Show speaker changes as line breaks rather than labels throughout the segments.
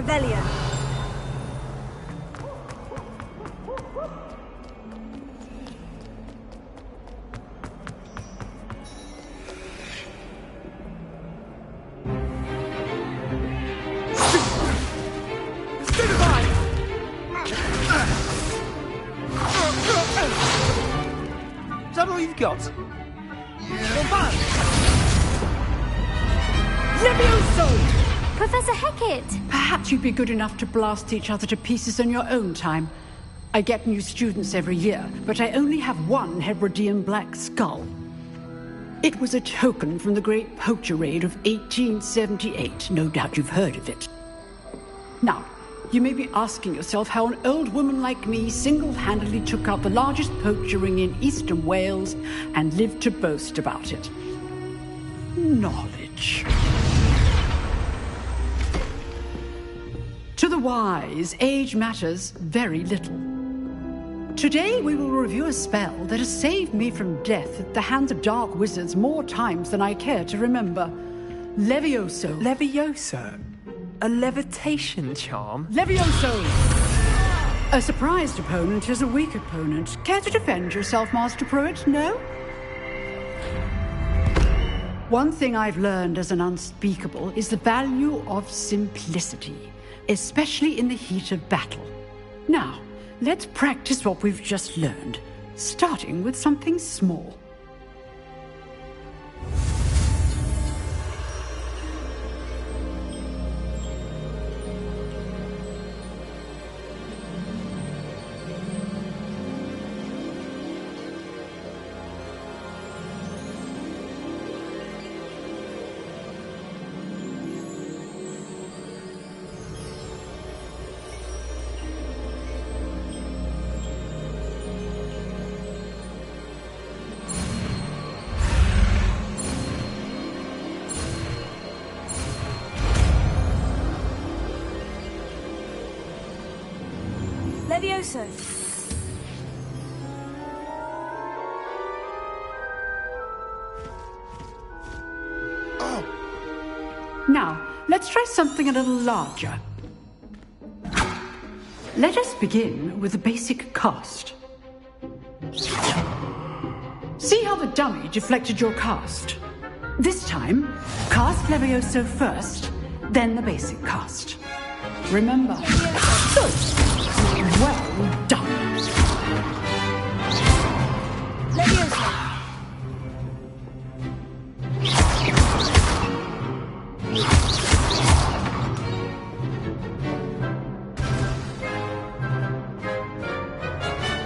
Revelio.
Is that all you've got?
Levioso!
Professor Hecat!
Perhaps you'd be good enough to blast each other to pieces in your own time. I get new students every year, but I only have one Hebridean black skull. It was a token from the Great Poacher Raid of 1878. No doubt you've heard of it. Now, you may be asking yourself how an old woman like me single-handedly took out the largest poacher ring in eastern Wales and lived to boast about it. Knowledge. To the wise, age matters very little. Today we will review a spell that has saved me from death at the hands of dark wizards more times than I care to remember. Levioso.
Levioso? A levitation charm?
Levioso! A surprised opponent is a weak opponent. Care to defend yourself, Master Pruitt? No? One thing I've learned as an unspeakable is the value of simplicity, especially in the heat of battle. Now, let's practice what we've just learned, starting with something small.
Levioso.
Now, let's try something a little larger. Let us begin with the basic cast. See how the dummy deflected your cast? This time, cast Levioso first, then the basic cast. Remember. Good. Well done.
Levioso.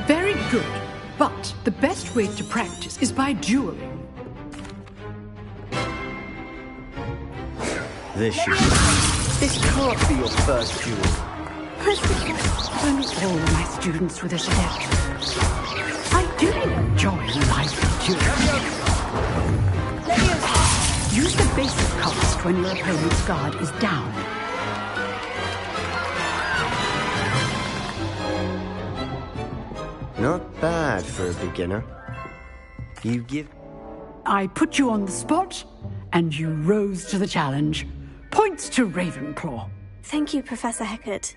Very good. But the best way to practice is by dueling.
This can't be your first duel.
Only all of my students were this adept. I do enjoy lively duels.
Levioso.
Use the basic cast when your opponent's guard is down.
Not bad for a beginner. You give...
I put you on the spot, and you rose to the challenge. Points to Ravenclaw.
Thank you, Professor Hecat.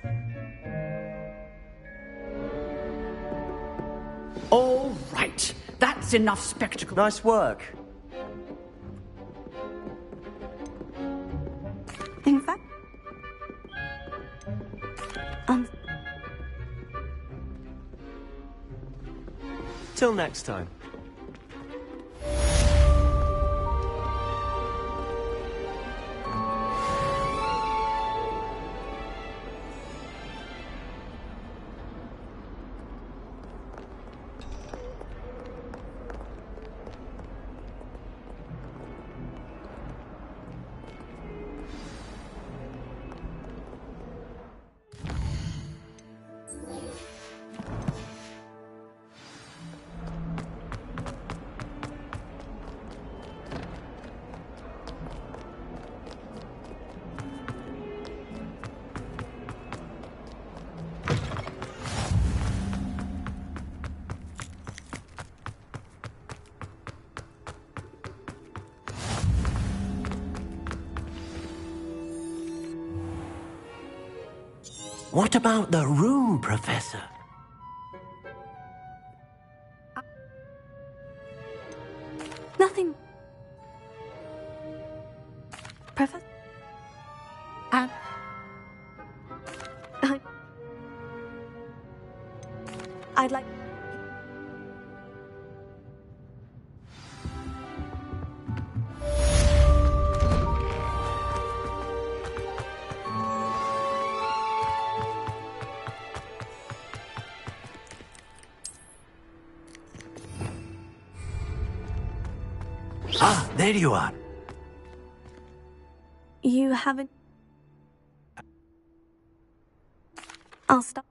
All right. That's enough spectacle.
Nice work.
In fact...
Till next time.
What about the room, Professor?
Nothing. Professor? I'd like...
Ah, there you are.
You haven't... I'll stop.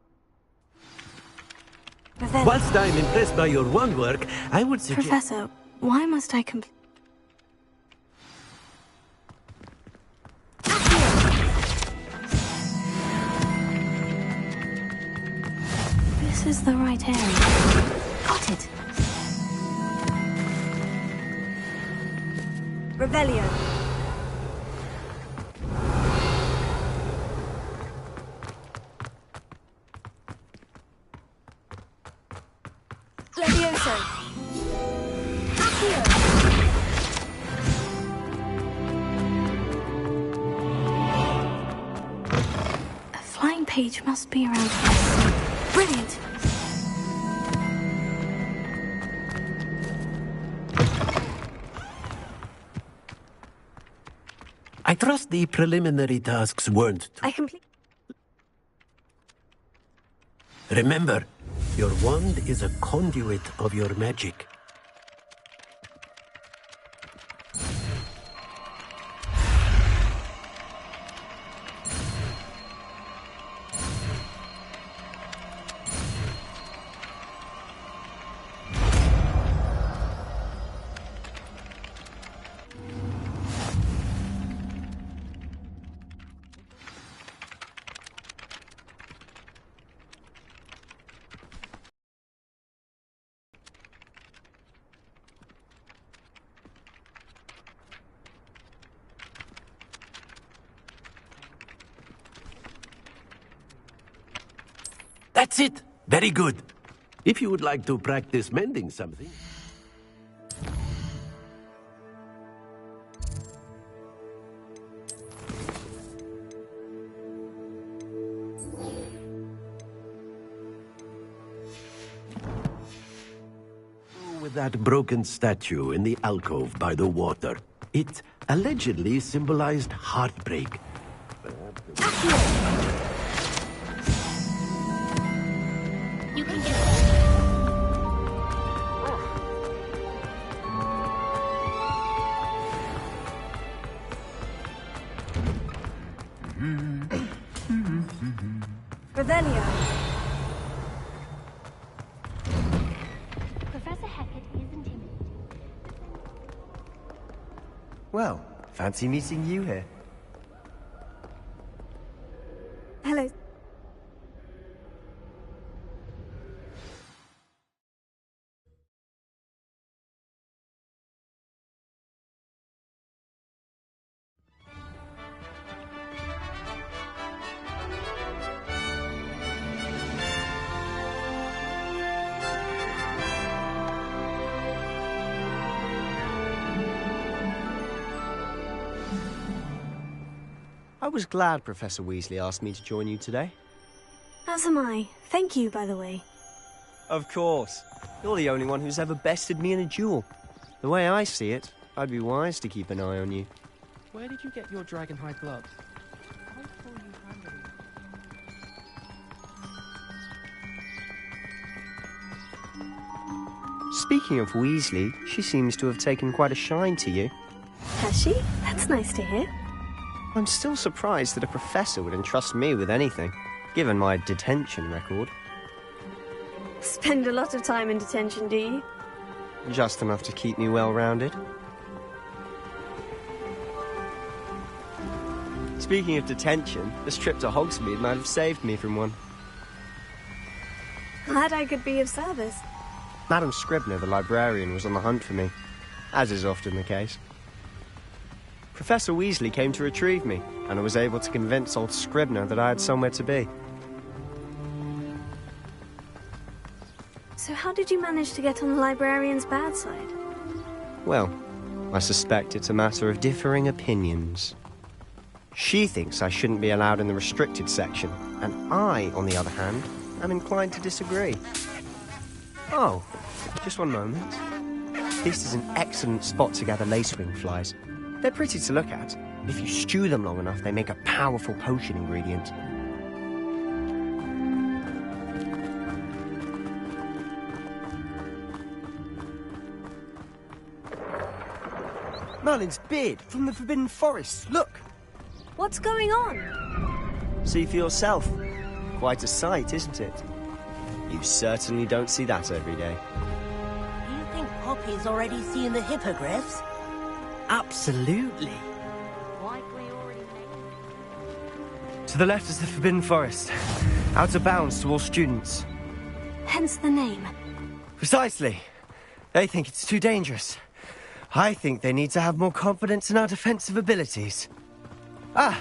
Professor,
Whilst I'm impressed by your wand work, I would suggest...
Professor, why must I This is the right area. Got it. Revelio. Levioso. Accio. A flying page must be around here. Brilliant.
I trust the preliminary tasks weren't too...
I complete...
Remember, your wand is a conduit of your magic. That's it! Very good. If you would like to practice mending something... With that broken statue in the alcove by the water. It allegedly symbolized heartbreak.
You can get
Revelio.
Professor Hackett isn't him.
Well, fancy meeting you here.
Hello.
I was glad Professor Weasley asked me to join you today.
As am I. Thank you, by the way.
Of course. You're the only one who's ever bested me in a duel. The way I see it, I'd be wise to keep an eye on you.
Where did you get your dragonhide gloves?
Speaking of Weasley, she seems to have taken quite a shine to you.
Has she? That's nice to hear.
I'm still surprised that a professor would entrust me with anything, given my detention record.
Spend a lot of time in detention, do you?
Just enough to keep me well-rounded. Speaking of detention, this trip to Hogsmeade might have saved me from one.
Glad I could be of service.
Madam Scribner, the librarian, was on the hunt for me, as is often the case. Professor Weasley came to retrieve me, and I was able to convince old Scribner that I had somewhere to be.
So how did you manage to get on the librarian's bad side?
Well, I suspect it's a matter of differing opinions. She thinks I shouldn't be allowed in the restricted section, and I, on the other hand, am inclined to disagree. Oh, just one moment. This is an excellent spot to gather lacewing flies. They're pretty to look at. If you stew them long enough, they make a powerful potion ingredient. Merlin's beard from the Forbidden Forest. Look!
What's going on?
See for yourself. Quite a sight, isn't it? You certainly don't see that every day.
Do you think Poppy's already seeing the hippogriffs?
Absolutely. To the left is the Forbidden Forest. Out of bounds to all students.
Hence the name.
Precisely. They think it's too dangerous. I think they need to have more confidence in our defensive abilities. Ah,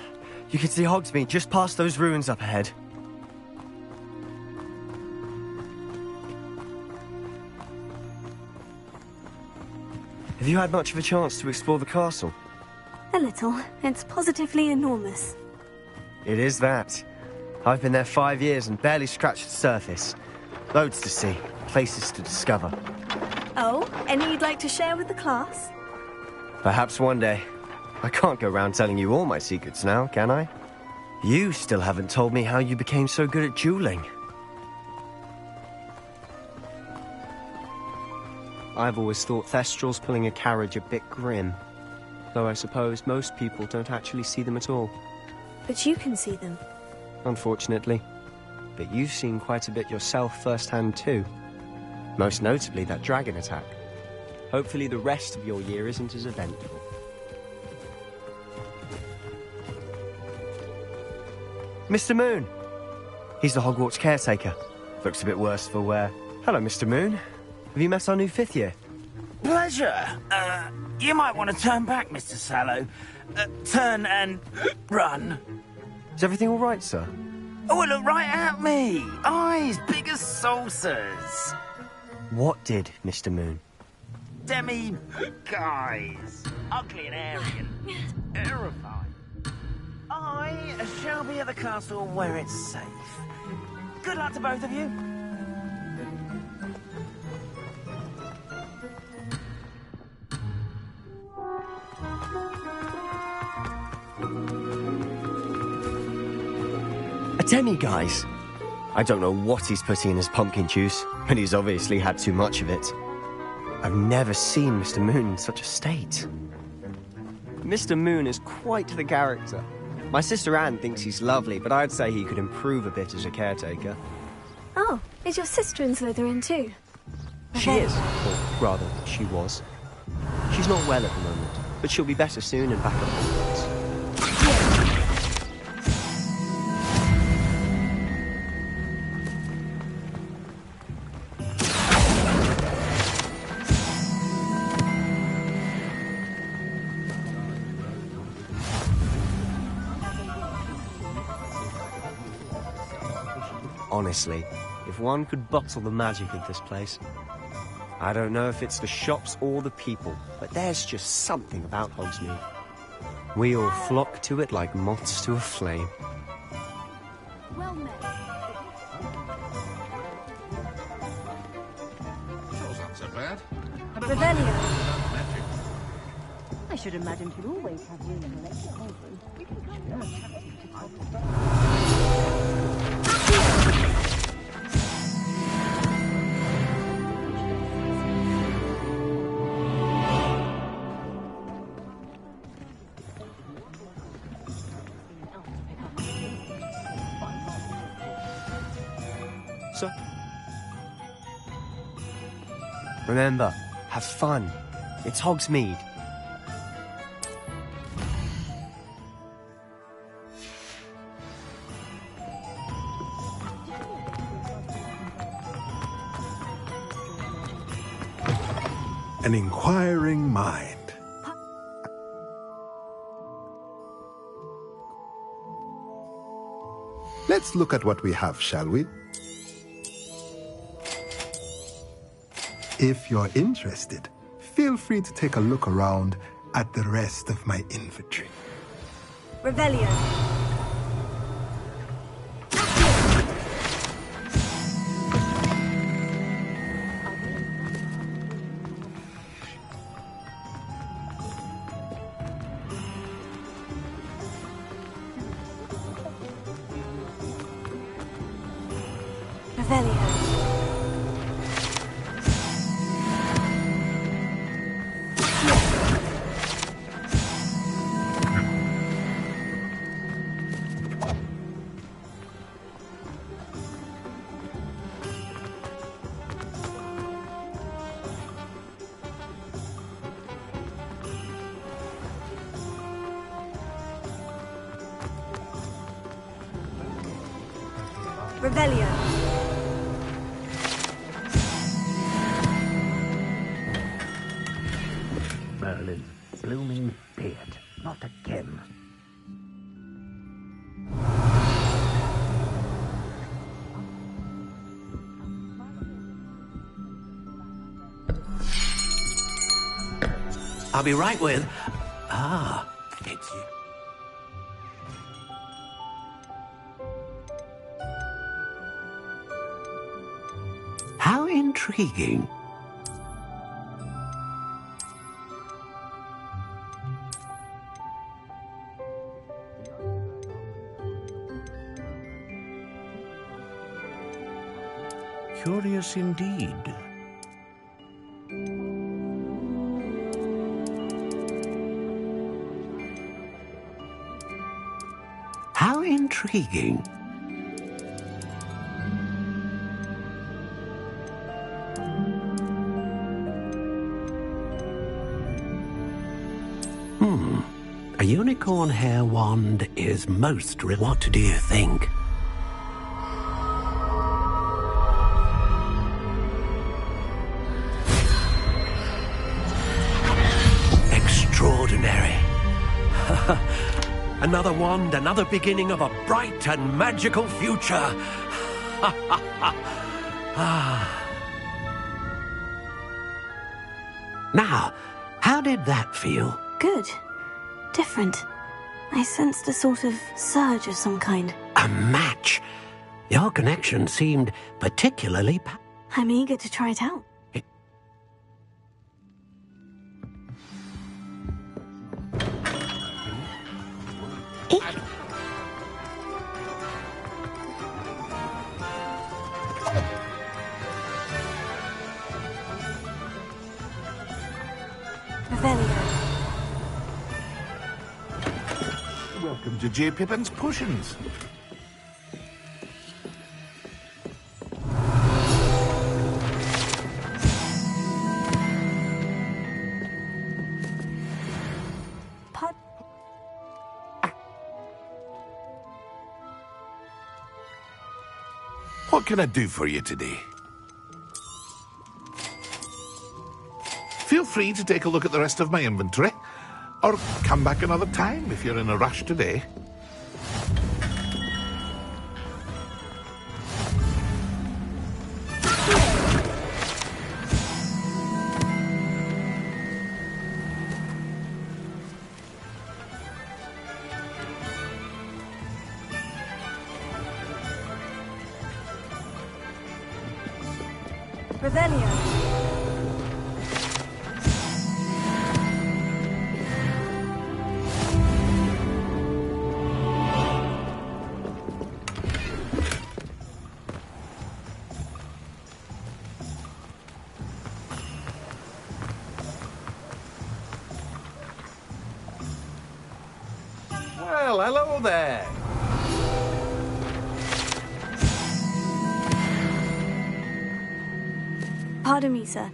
you can see Hogsmeade just past those ruins up ahead. Have you had much of a chance to explore the castle?
A little. It's positively enormous.
It is that. I've been there 5 years and barely scratched the surface. Loads to see, places to discover.
Oh, any you'd like to share with the class?
Perhaps one day. I can't go around telling you all my secrets now, can I? You still haven't told me how you became so good at dueling. I've always thought Thestrals pulling a carriage a bit grim. Though I suppose most people don't actually see them at all.
But you can see them.
Unfortunately. But you've seen quite a bit yourself firsthand too. Most notably that dragon attack. Hopefully the rest of your year isn't as eventful. Mr. Moon! He's the Hogwarts caretaker. Looks a bit worse for wear. Hello, Mr. Moon. Have you met our new 5th year?
Pleasure. You might want to turn back, Mr. Sallow. Turn and run.
Is everything all right, sir?
Oh, look right at me. Eyes big as saucers.
What did, Mr. Moon?
Guys. Ugly and airy and terrifying. I shall be at the castle where it's safe. Good luck to both of you.
A demi-guise? I don't know what he's putting in his pumpkin juice, but he's obviously had too much of it. I've never seen Mr. Moon in such a state. Mr. Moon is quite the character. My sister Anne thinks he's lovely, but I'd say he could improve a bit as a caretaker.
Oh, is your sister in Slytherin too?
She is. Or rather, she was. She's not well at the moment, but she'll be better soon and back at Hogwarts. Honestly, if one could bottle the magic of this place. I don't know if it's the shops or the people, but there's just something about Hogsmeade. We all flock to it like moths to a flame.
Well met.
That's not so bad.
Revelio.
I should imagine he'd always have you in the lecture.
So, remember, have fun. It's Hogsmeade.
An inquiring mind. Let's look at what we have, shall we? If you're interested, feel free to take a look around at the rest of my inventory.
Revelio. Revelio. Revelio.
Merlin, blooming beard. Not again. I'll be right with... Ah, it's you. How intriguing. Curious indeed. How intriguing. A unicorn hair wand is most What do you think? Extraordinary. Another wand, another beginning of a bright and magical future. Now, how did that feel?
Good. Different. I sensed a sort of surge of some kind.
A match? Your connection seemed particularly...
I'm eager to try it out.
Welcome to J. Pippin's Potions. What can I do for you today? Feel free to take a look at the rest of my inventory, or come back another time if you're in a rush today.
Revelio.
Well, hello there.
Pardon me, sir.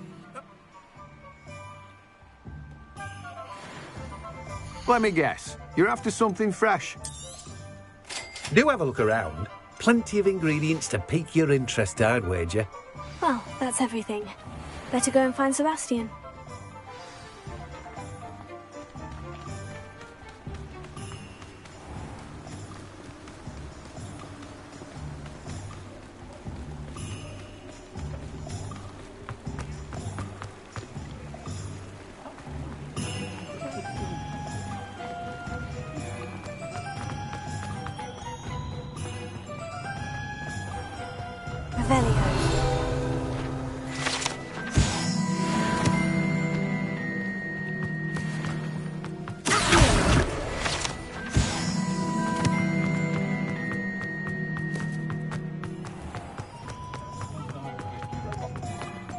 Let me guess. You're after something fresh. Do have a look around. Plenty of ingredients to pique your interest, I'd wager.
Well, that's everything. Better go and find Sebastian.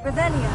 Revelio.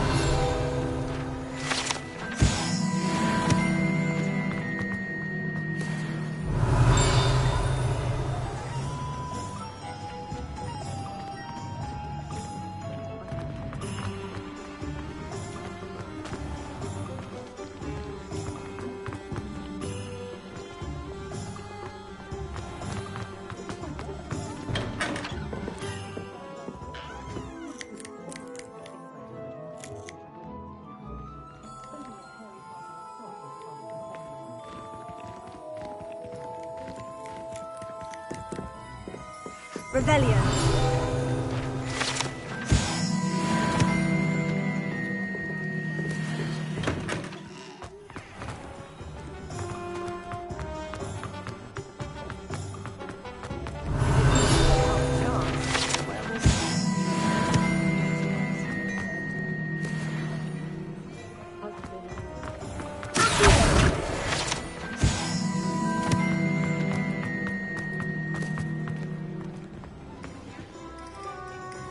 Revelio.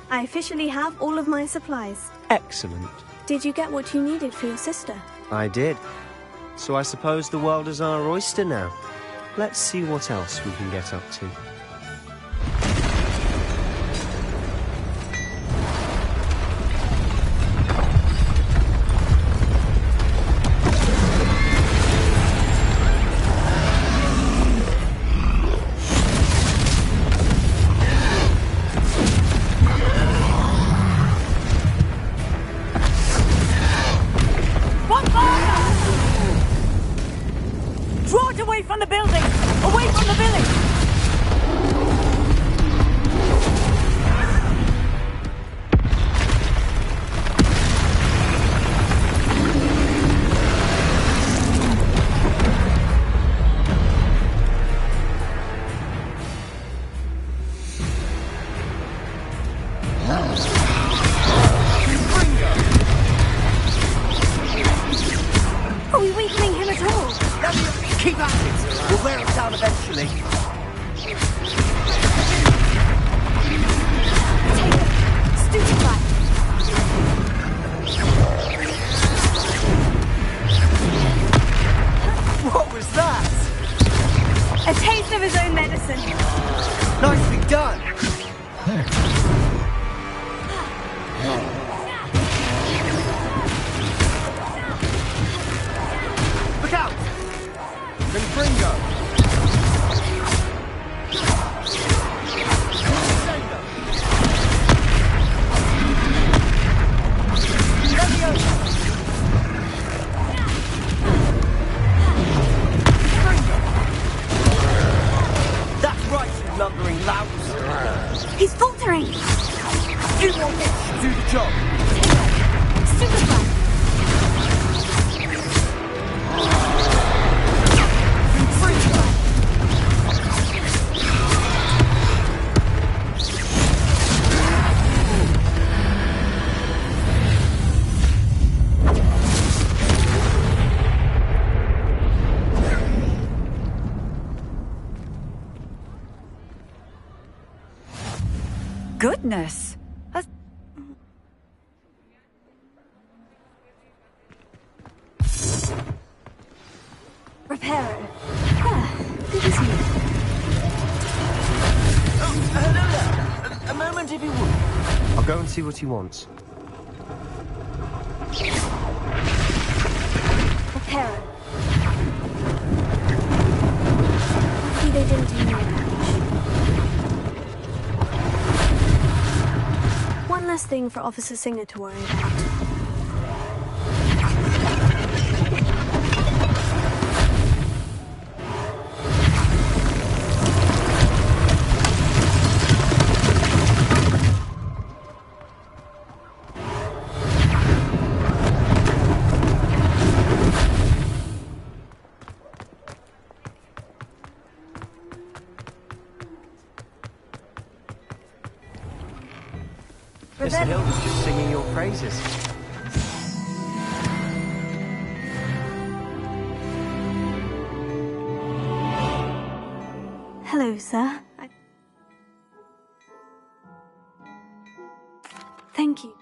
I officially have all of my supplies.
Excellent.
Did you get what you needed for your sister?
I did. So I suppose the world is our oyster now. Let's see what else we can get up to.
Are we weakening him at all?
Keep at it! We'll wear him down eventually.
Stupefy!
What was that?
A taste of his own medicine.
Nicely done! Look out! Confringo! That's right, you lumbering louts!
He's faltering!
Few more hits to do the job!
Stupefy!
Goodness!
Reparo. Ah, good as new.
Oh, hello there. A moment if you would.
I'll go and see what he wants.
Reparo. Lucky they didn't do more damage. One less thing for Officer Singer to worry about.
Mr. Hill was just singing your praises.
Hello, sir. Thank you.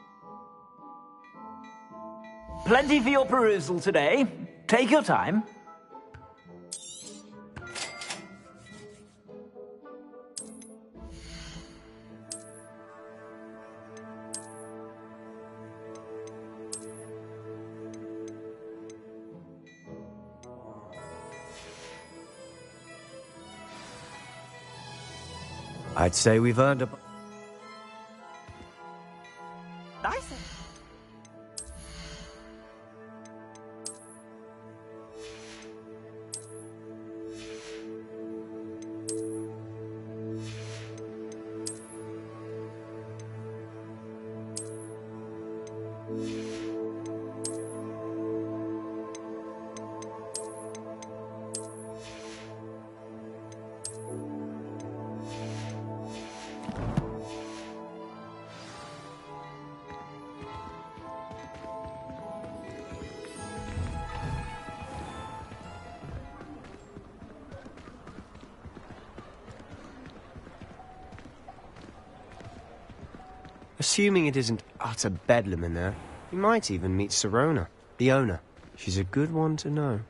Plenty for your perusal today. Take your time.
I'd say we've earned a...
Nice.
Assuming it isn't utter bedlam in there, you might even meet Sirona, the owner. She's a good one to know.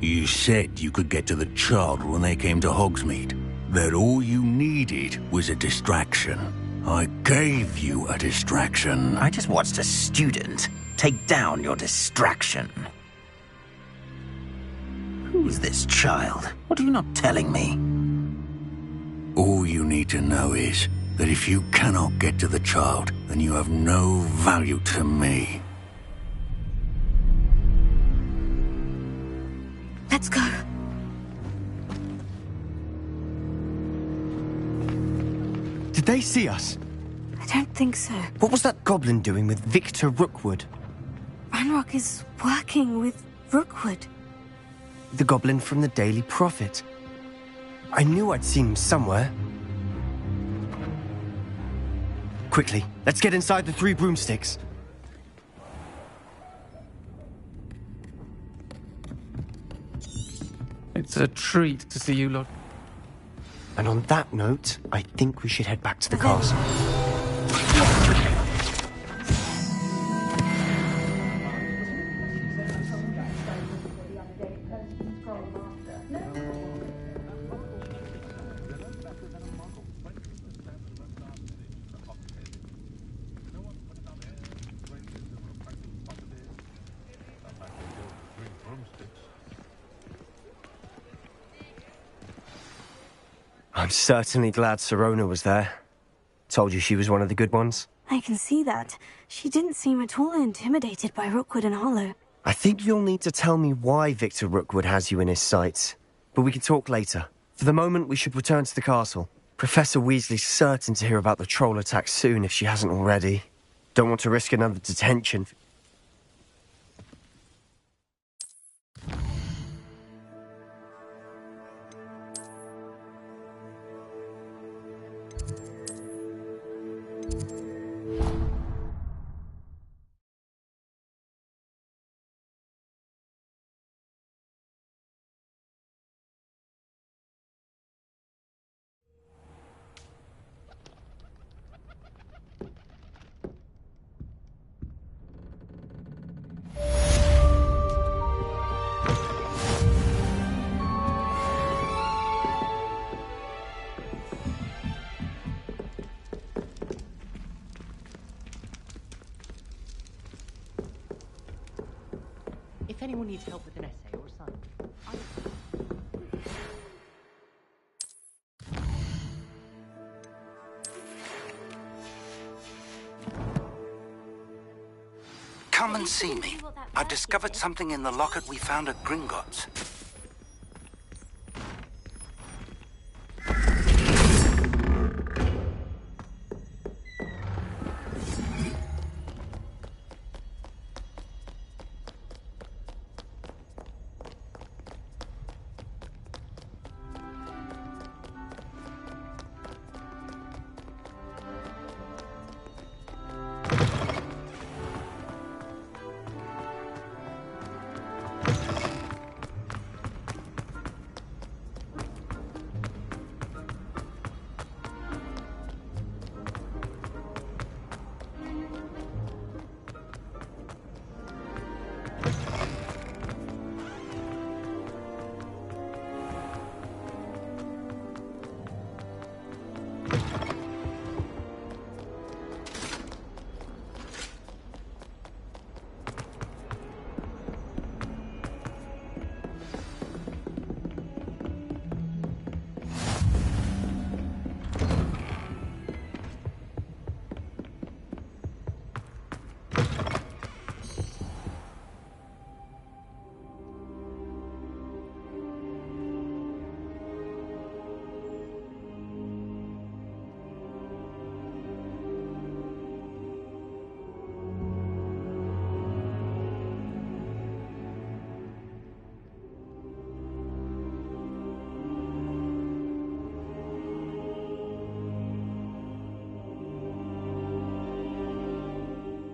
You said you could get to the child when they came to Hogsmeade. That all you needed was a distraction. I gave you a distraction.
I just watched a student take down your distraction. Who's this child? What are you not telling me?
All you need to know is that if you cannot get to the child, then you have no value to me.
Let's go.
Did they see us?
I don't think so.
What was that goblin doing with Victor Rookwood?
Ranrock is working with Rookwood.
The goblin from the Daily Prophet. I knew I'd seen him somewhere. Quickly, let's get inside the 3 broomsticks.
It's a treat to see you lot.
And on that note, I think we should head back to the castle. I'm certainly glad Sirona was there. Told you she was one of the good ones.
I can see that. She didn't seem at all intimidated by Rookwood and Hollow.
I think you'll need to tell me why Victor Rookwood has you in his sights. But we can talk later. For the moment, we should return to the castle. Professor Weasley's certain to hear about the troll attack soon if she hasn't already. Don't want to risk another detention.
If anyone needs help with an essay or a assignment,
Come and see me. I've discovered something in the locket we found at Gringotts.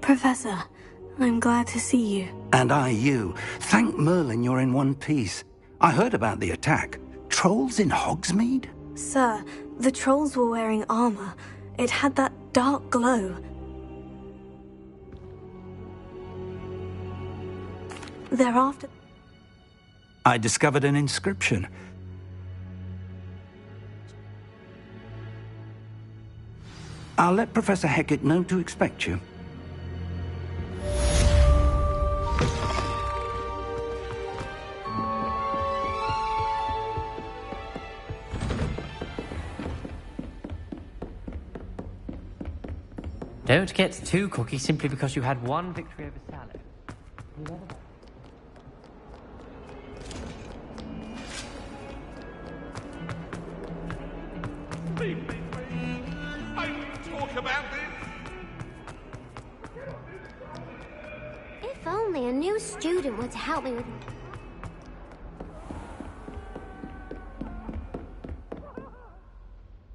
Professor, I'm glad to see you.
And I you. Thank Merlin you're in one piece. I heard about the attack. Trolls in Hogsmeade?
Sir, the trolls were wearing armor. It had that dark glow. Thereafter...
I discovered an inscription. I'll let Professor Hecat know to expect you.
Don't get too cocky simply because you had one victory over Sallow. You never know.
I will talk about this.
If only a new student were to help me with...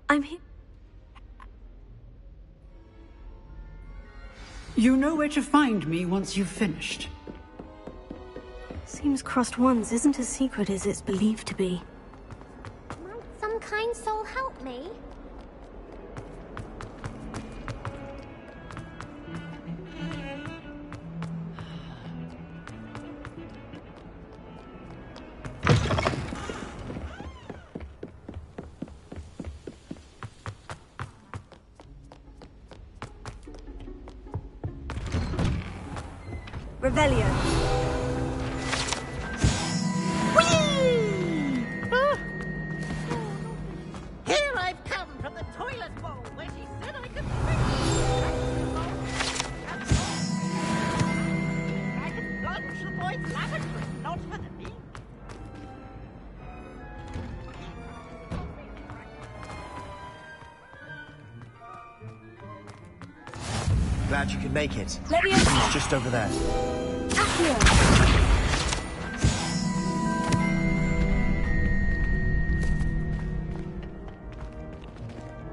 I'm here.
You know where to find me once you've finished.
Seems Crossed Ones isn't as secret as it's believed to be.
Might some kind soul help me?
Revelio.
Here I've come from the toilet bowl where she said I could I could plunge the boy's lavatory, not for the me.
Glad you could make it.
Leviosa.
He's just over there.
Accio.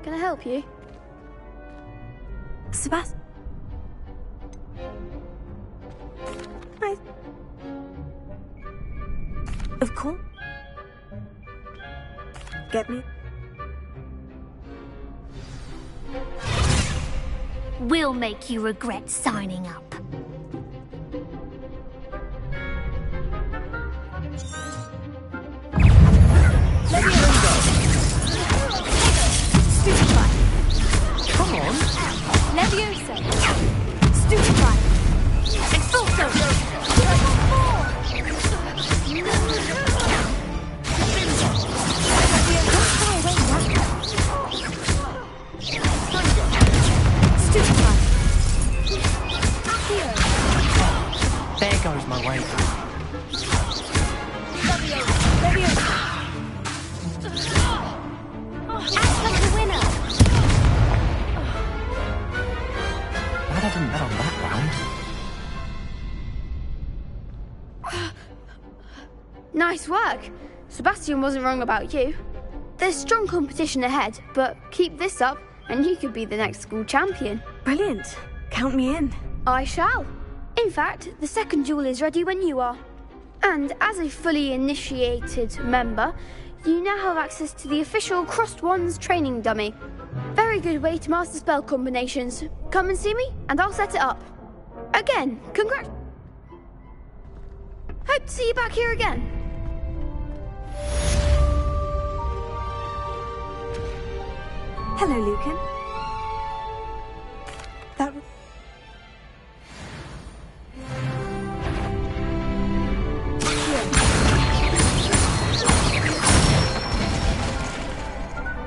Can I help you?
Sebastian. Of course. Get me?
We'll make you regret signing up.
Come on!
Leviosa! Stupefy! Expulso!
There goes my way. Glad I didn't bet on that round.
Nice work. Sebastian wasn't wrong about you. There's strong competition ahead, but keep this up and you could be the next school champion.
Brilliant. Count me in.
I shall. In fact, the second duel is ready when you are. And as a fully initiated member, you now have access to the official Crossed Ones training dummy. Very good way to master spell combinations. Come and see me, and I'll set it up. Again, congrats. Hope to see you back here again.
Hello, Lucan. That was...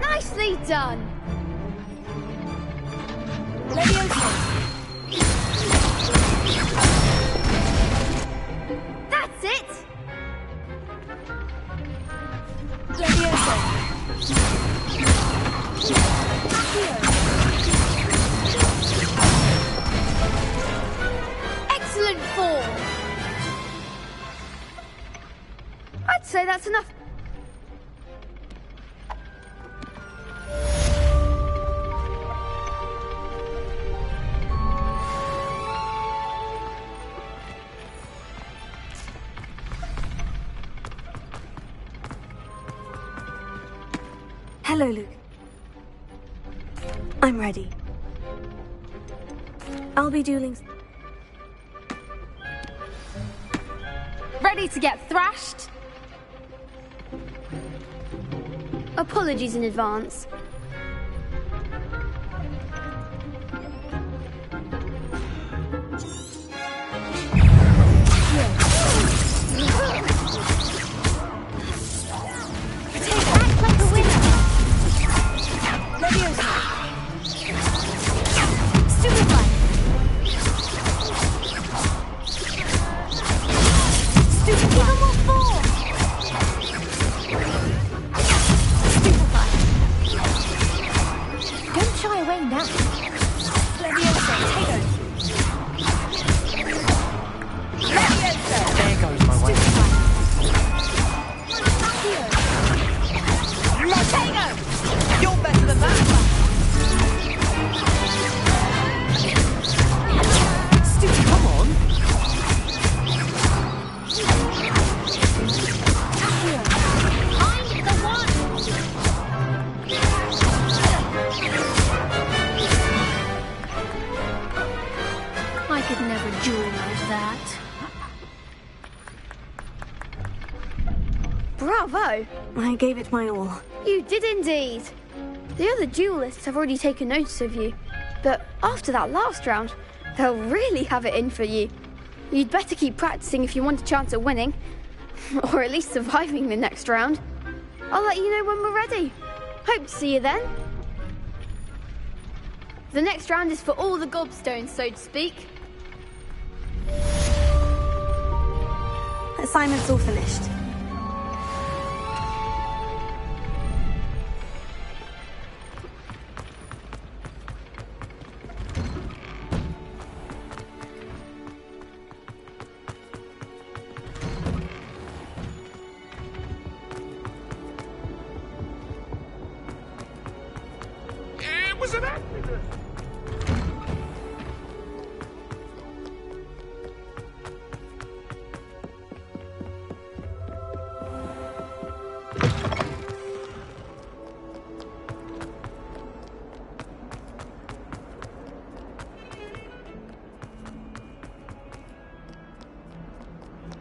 Nicely done. That's it. Excellent form. I'd say that's enough.
Hello, Luke. I'm ready. I'll be dueling...
Ready to get thrashed? Apologies in advance. Bravo!
I gave it my all.
You did indeed. The other duelists have already taken notice of you, but after that last round, they'll really have it in for you. You'd better keep practicing if you want a chance at winning, or at least surviving the next round. I'll let you know when we're ready. Hope to see you then. The next round is for all the gobstones, so to speak.
Assignment's all finished.
It was an accident.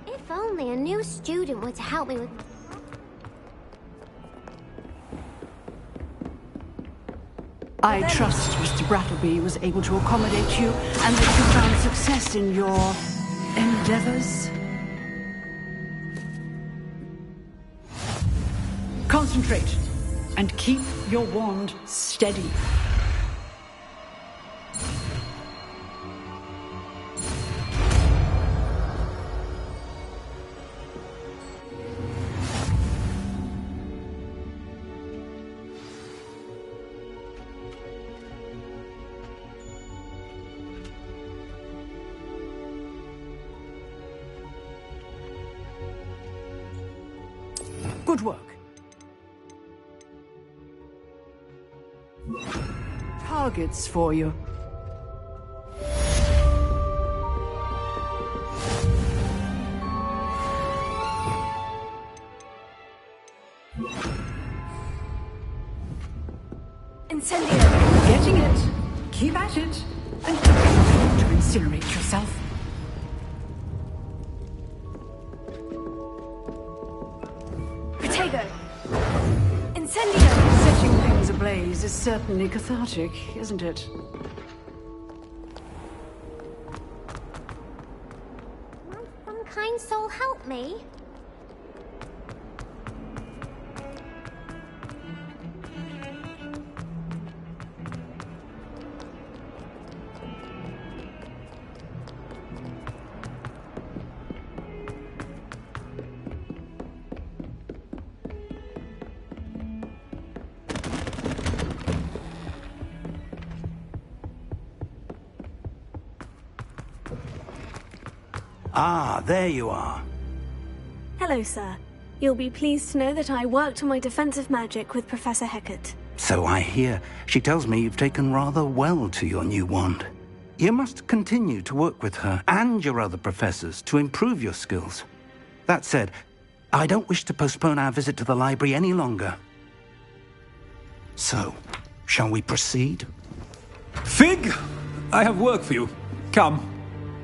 If only a new student were to help me with...
I trust Mr. Brattleby was able to accommodate you and that you found success in your endeavors. Concentrate and keep your wand steady. Good work. Targets for you.
Incendio.
Getting it. Keep at it. And to incinerate yourself.
Incendio!
Setting things ablaze is certainly cathartic, isn't it?
Might some kind soul help me?
Ah, there you are.
Hello, sir. You'll be pleased to know that I worked on my defensive magic with Professor Hecat.
So I hear. She tells me you've taken rather well to your new wand. You must continue to work with her and your other professors to improve your skills. That said, I don't wish to postpone our visit to the library any longer. So, shall we proceed?
Fig! I have work for you. Come.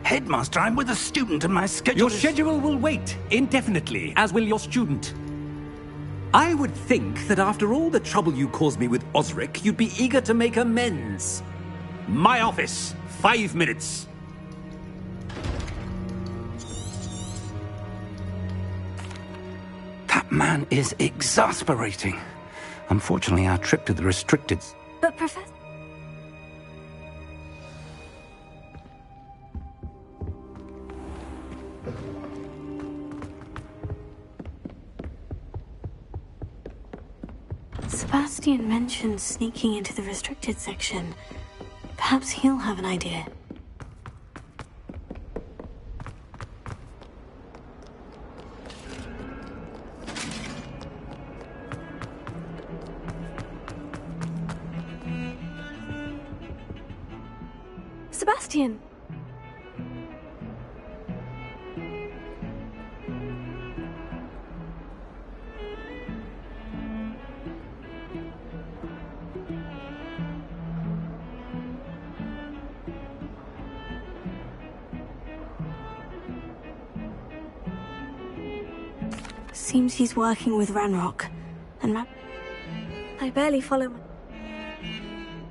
Headmaster, I'm with a student and my schedule
Your schedule will wait indefinitely, as will your student. I would think that after all the trouble you caused me with Osric, you'd be eager to make amends. My office. 5 minutes.
That man is exasperating. Unfortunately, our trip to the restricted...
But Professor...
Sebastian mentioned sneaking into the restricted section. Perhaps he'll have an idea.
Sebastian!
Seems he's working with Ranrock. And
I barely follow my...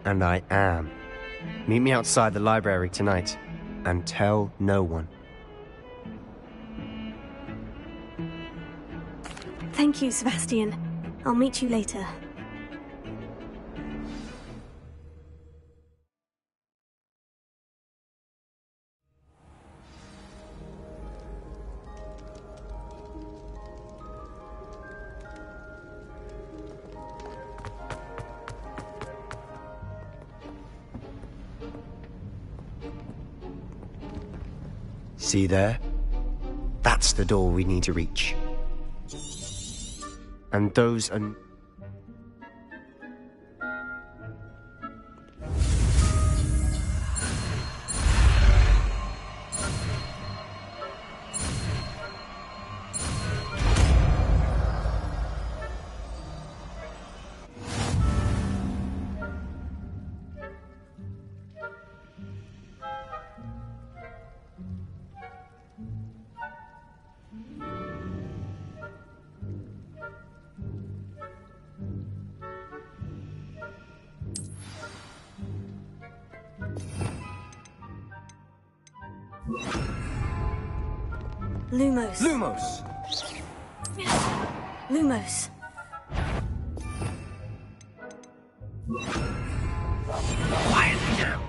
And I am. Meet me outside the library tonight. And tell no one.
Thank you, Sebastian. I'll meet you later.
See there? That's the door we need to reach. And those are...
Lumos.
Lumos!
Lumos.
Quietly now.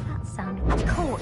That sounded cool.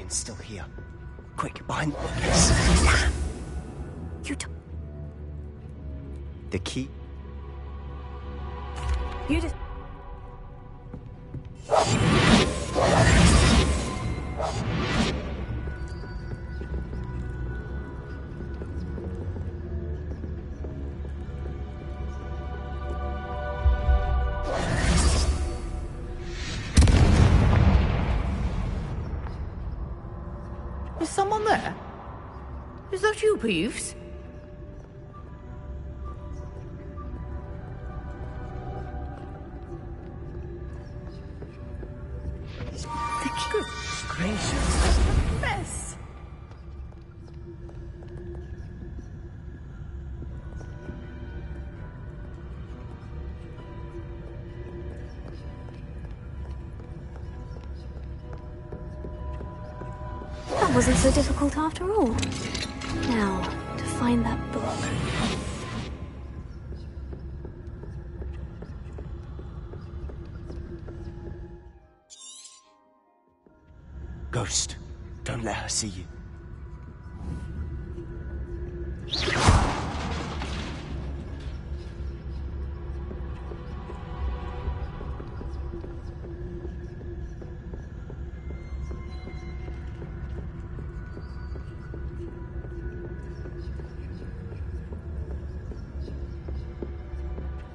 Still here. Quick, behind the bookcase. The key.
You just...
Is someone there? Is that you, Peeves? Good gracious, what a mess!
That wasn't so difficult after all. Now, to find that book.
Ghost, don't let her see you.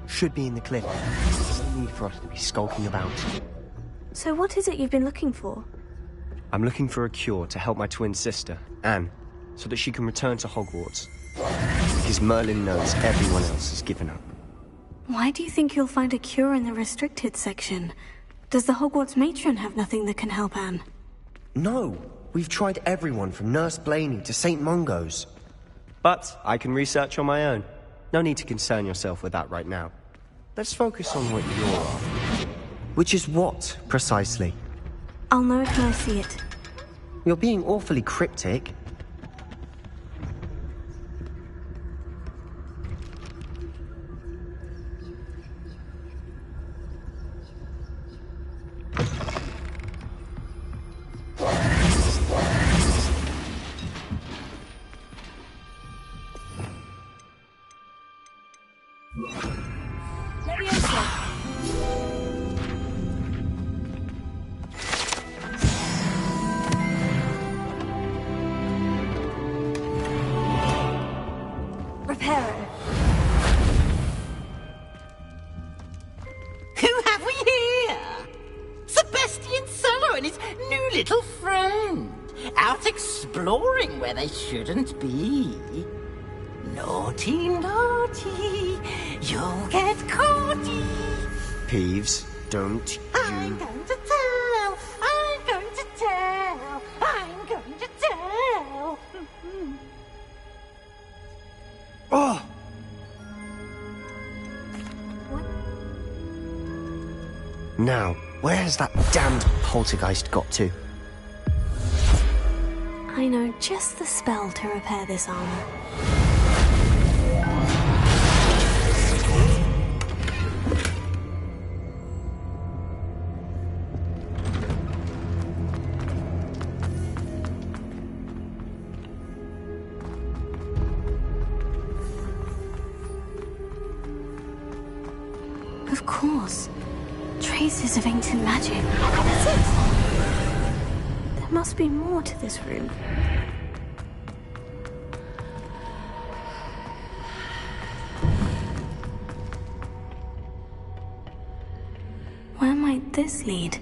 Should be in the cliff. There's no need for us to be skulking about.
So what is it you've been looking for?
I'm looking for a cure to help my twin sister, Anne, so that she can return to Hogwarts. Because Merlin knows everyone else has given up.
Why do you think you'll find a cure in the restricted section? Does the Hogwarts matron have nothing that can help Anne?
No, we've tried everyone from Nurse Blaney to St. Mungo's. But I can research on my own. No need to concern yourself with that right now. Let's focus on what you're after. Which is what, precisely?
I'll know it when I see it.
You're being awfully cryptic.
They shouldn't be. Naughty, naughty, you'll get caughty.
Peeves, don't you...
I'm going to tell, I'm going to tell, I'm going to tell.
Oh!
What?
Now, where has that damned poltergeist got to?
I know just the spell to repair this armor. Of course. Traces of ancient magic. That's it! There must be more to this room. Where might this lead?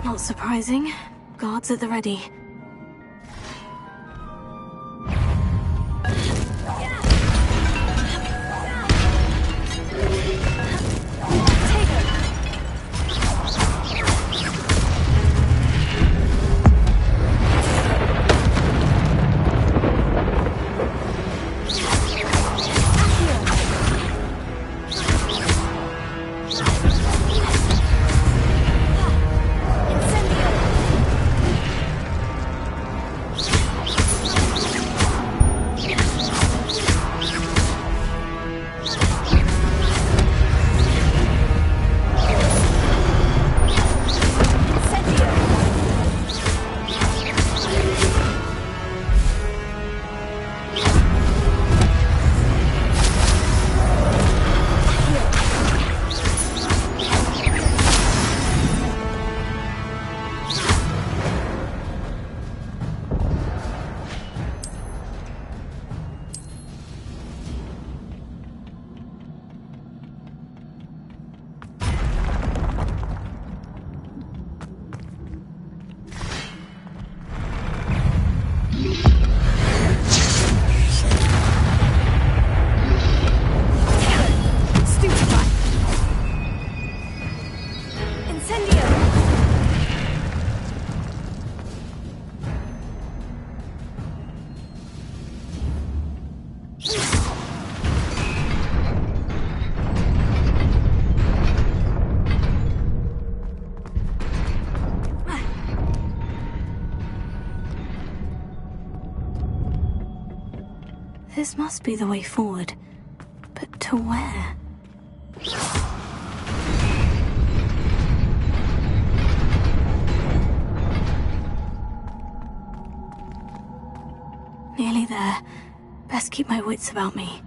Not surprising. Guards at the ready. This must be the way forward. But to where? Nearly there. Best keep my wits about me.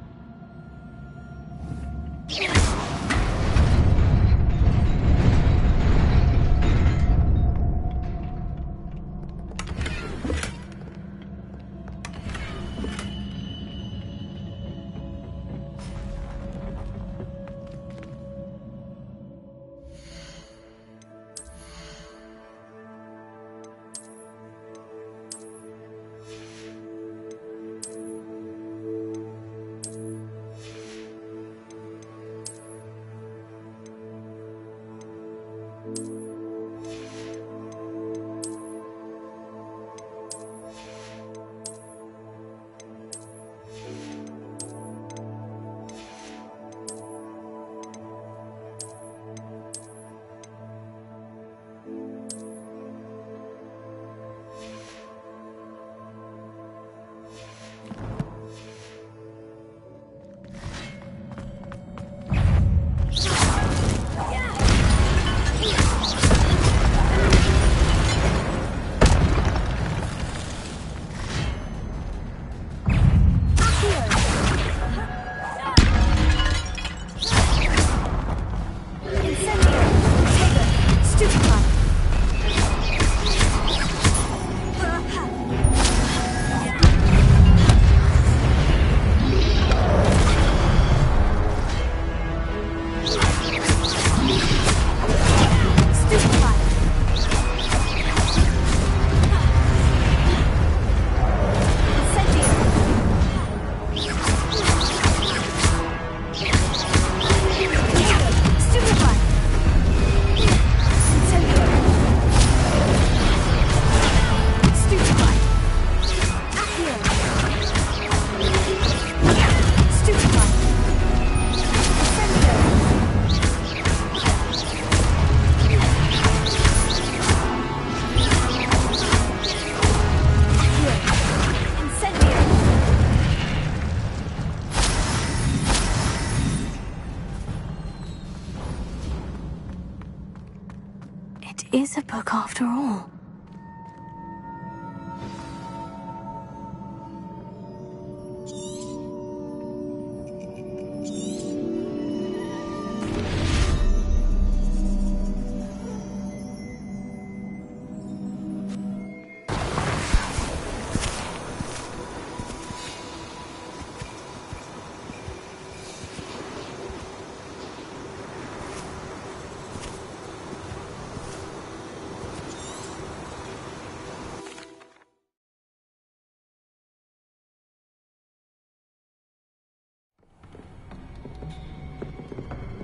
Is a book after all.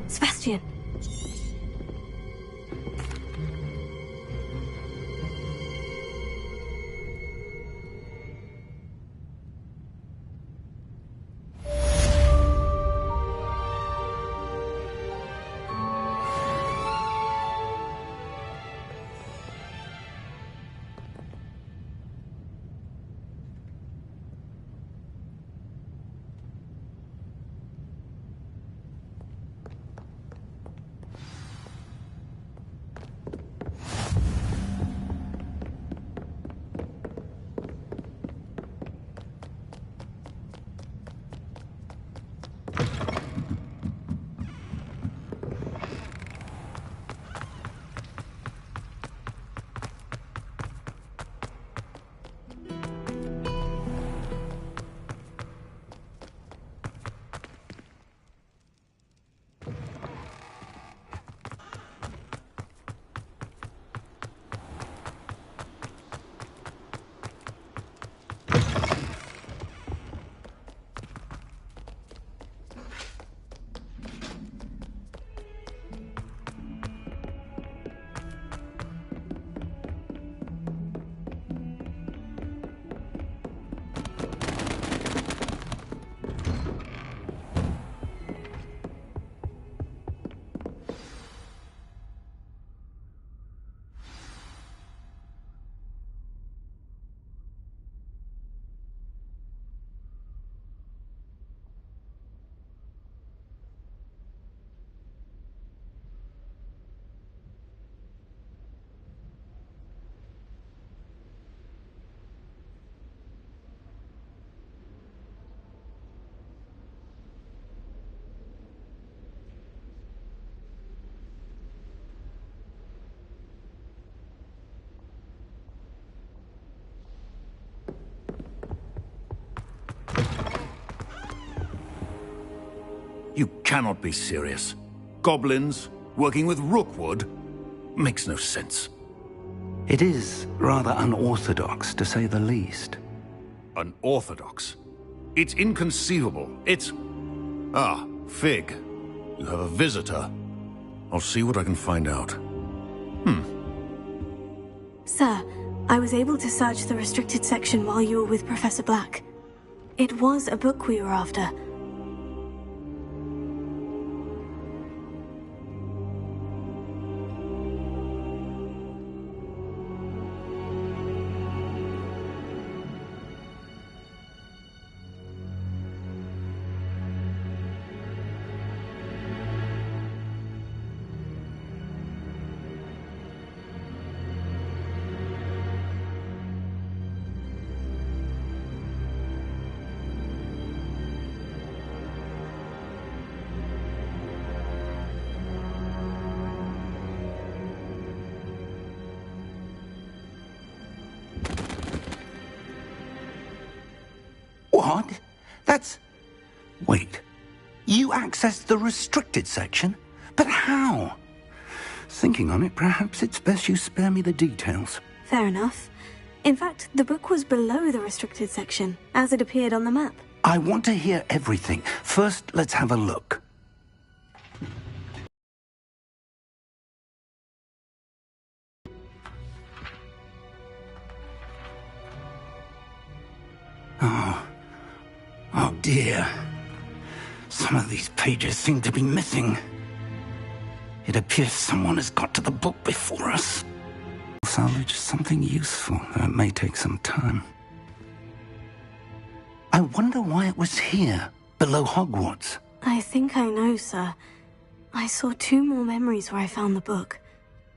Sebastian.
You cannot be serious. Goblins working with Rookwood makes no sense.
It is rather unorthodox, to say the least.
Unorthodox? It's inconceivable. It's... Ah, Fig. You have a visitor. I'll see what I can find out.
Sir, I was able to search the restricted section while you were with Professor Black. It was a book we were after.
What? That's... Wait. You accessed the restricted section? But how? Thinking on it, perhaps it's best you spare me the details.
Fair enough. In fact, the book was below the restricted section, as it appeared on the map.
I want to hear everything. First, let's have a look. Oh dear. Some of these pages seem to be missing. It appears someone has got to the book before us. Salvage something useful, though it may take some time. I wonder why it was here, below Hogwarts.
I think I know, sir. I saw 2 more memories where I found the book.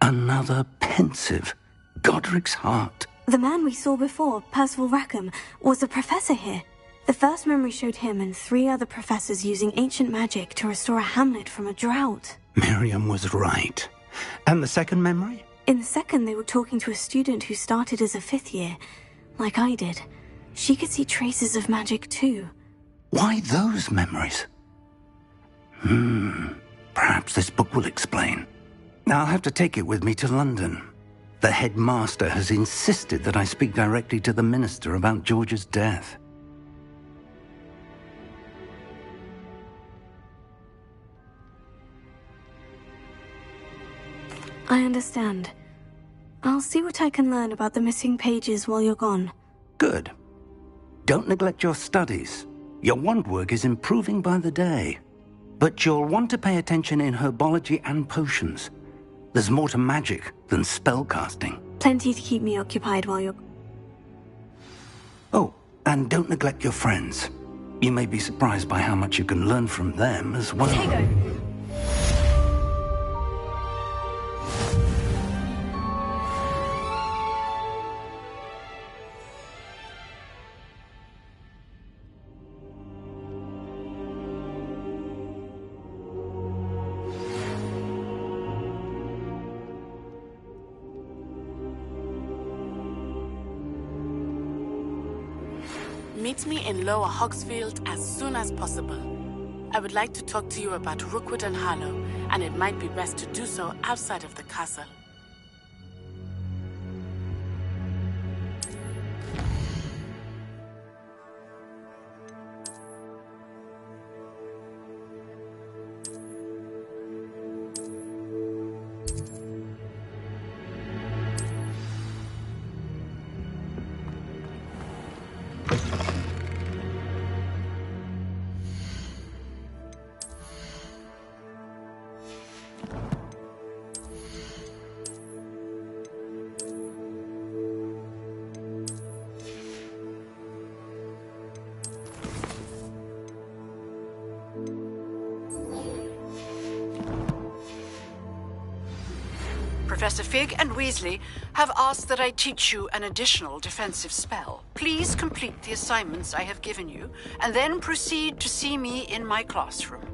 Another pensive. Godric's heart.
The man we saw before, Percival Rackham, was a professor here. The first memory showed him and 3 other professors using ancient magic to restore a hamlet from a drought.
Miriam was right. And the second memory?
In the second, they were talking to a student who started as a 5th year, like I did. She could see traces of magic too.
Why those memories? Perhaps this book will explain. I'll have to take it with me to London. The headmaster has insisted that I speak directly to the minister about George's death.
I understand. I'll see what I can learn about the missing pages while you're gone.
Good. Don't neglect your studies. Your wand work is improving by the day. But you'll want to pay attention in herbology and potions. There's more to magic than spellcasting.
Plenty to keep me occupied while you're...
Oh, and don't neglect your friends. You may be surprised by how much you can learn from them as well.
Meet me in Lower Hogsfield as soon as possible. I would like to talk to you about Rookwood and Harlow, and it might be best to do so outside of the castle.
Professor Fig and Weasley have asked that I teach you an additional defensive spell. Please complete the assignments I have given you, and then proceed to see me in my classroom.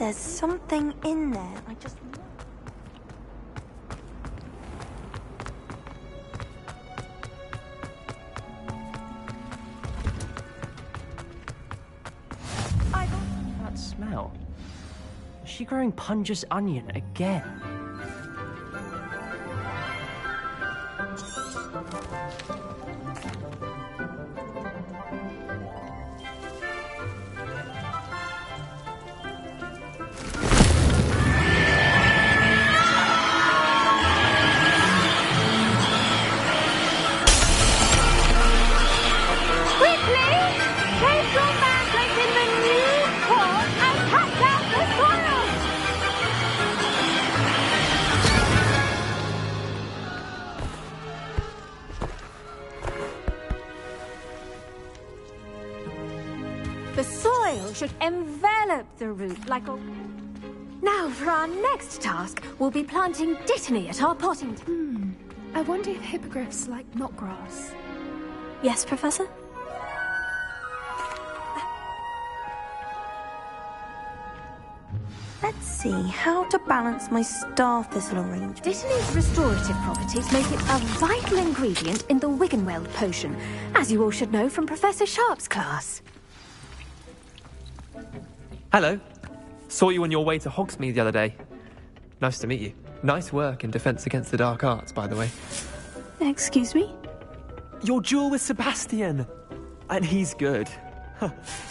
There's something in there. I just...
That smell. Is she growing Punja's onion again?
The soil should envelop the root like a... Now, for our next task, we'll be planting dittany at our potting...
I wonder if hippogriffs like knotgrass.
Yes, Professor? Let's see how to balance my star thistle arrangement.
Dittany's restorative properties make it a vital ingredient in the Wiggenweld potion, as you all should know from Professor Sharp's class.
Hello. Saw you on your way to Hogsmeade the other day. Nice to meet you. Nice work in Defense Against the Dark Arts, by the way.
Excuse me?
Your duel with Sebastian. And he's good.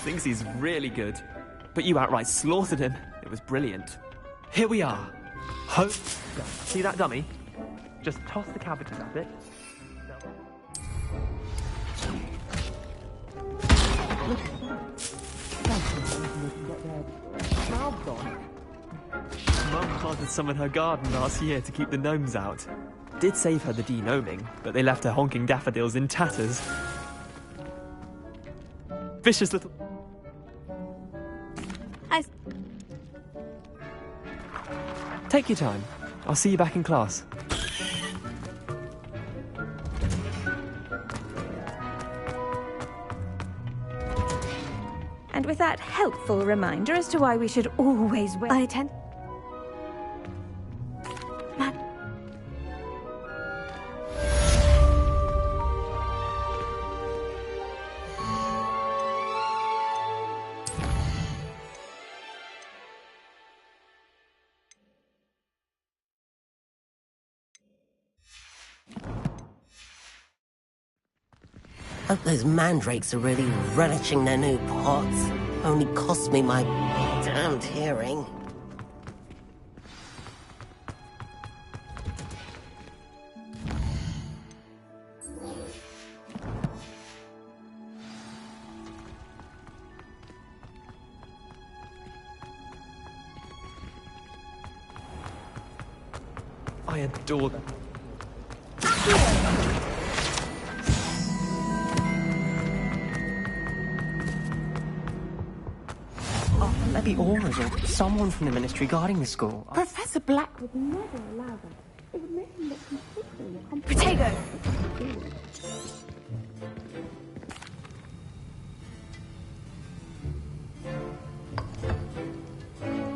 Thinks he's really good. But you outright slaughtered him. It was brilliant. Here we are. See that dummy? Just toss the cabbages at it. Mum planted some in her garden last year to keep the gnomes out. Did save her the de-gnoming, but they left her honking daffodils in tatters. Vicious little... Take your time. I'll see you back in class.
And with that helpful reminder as to why we should always wear...
I attend...
Hope those mandrakes are really relishing their new pots. Only cost me my damned hearing.
I adore them.
Maybe Auras or someone from the ministry guarding the school.
Professor Black would never allow that. It would make him look completely...
Protego!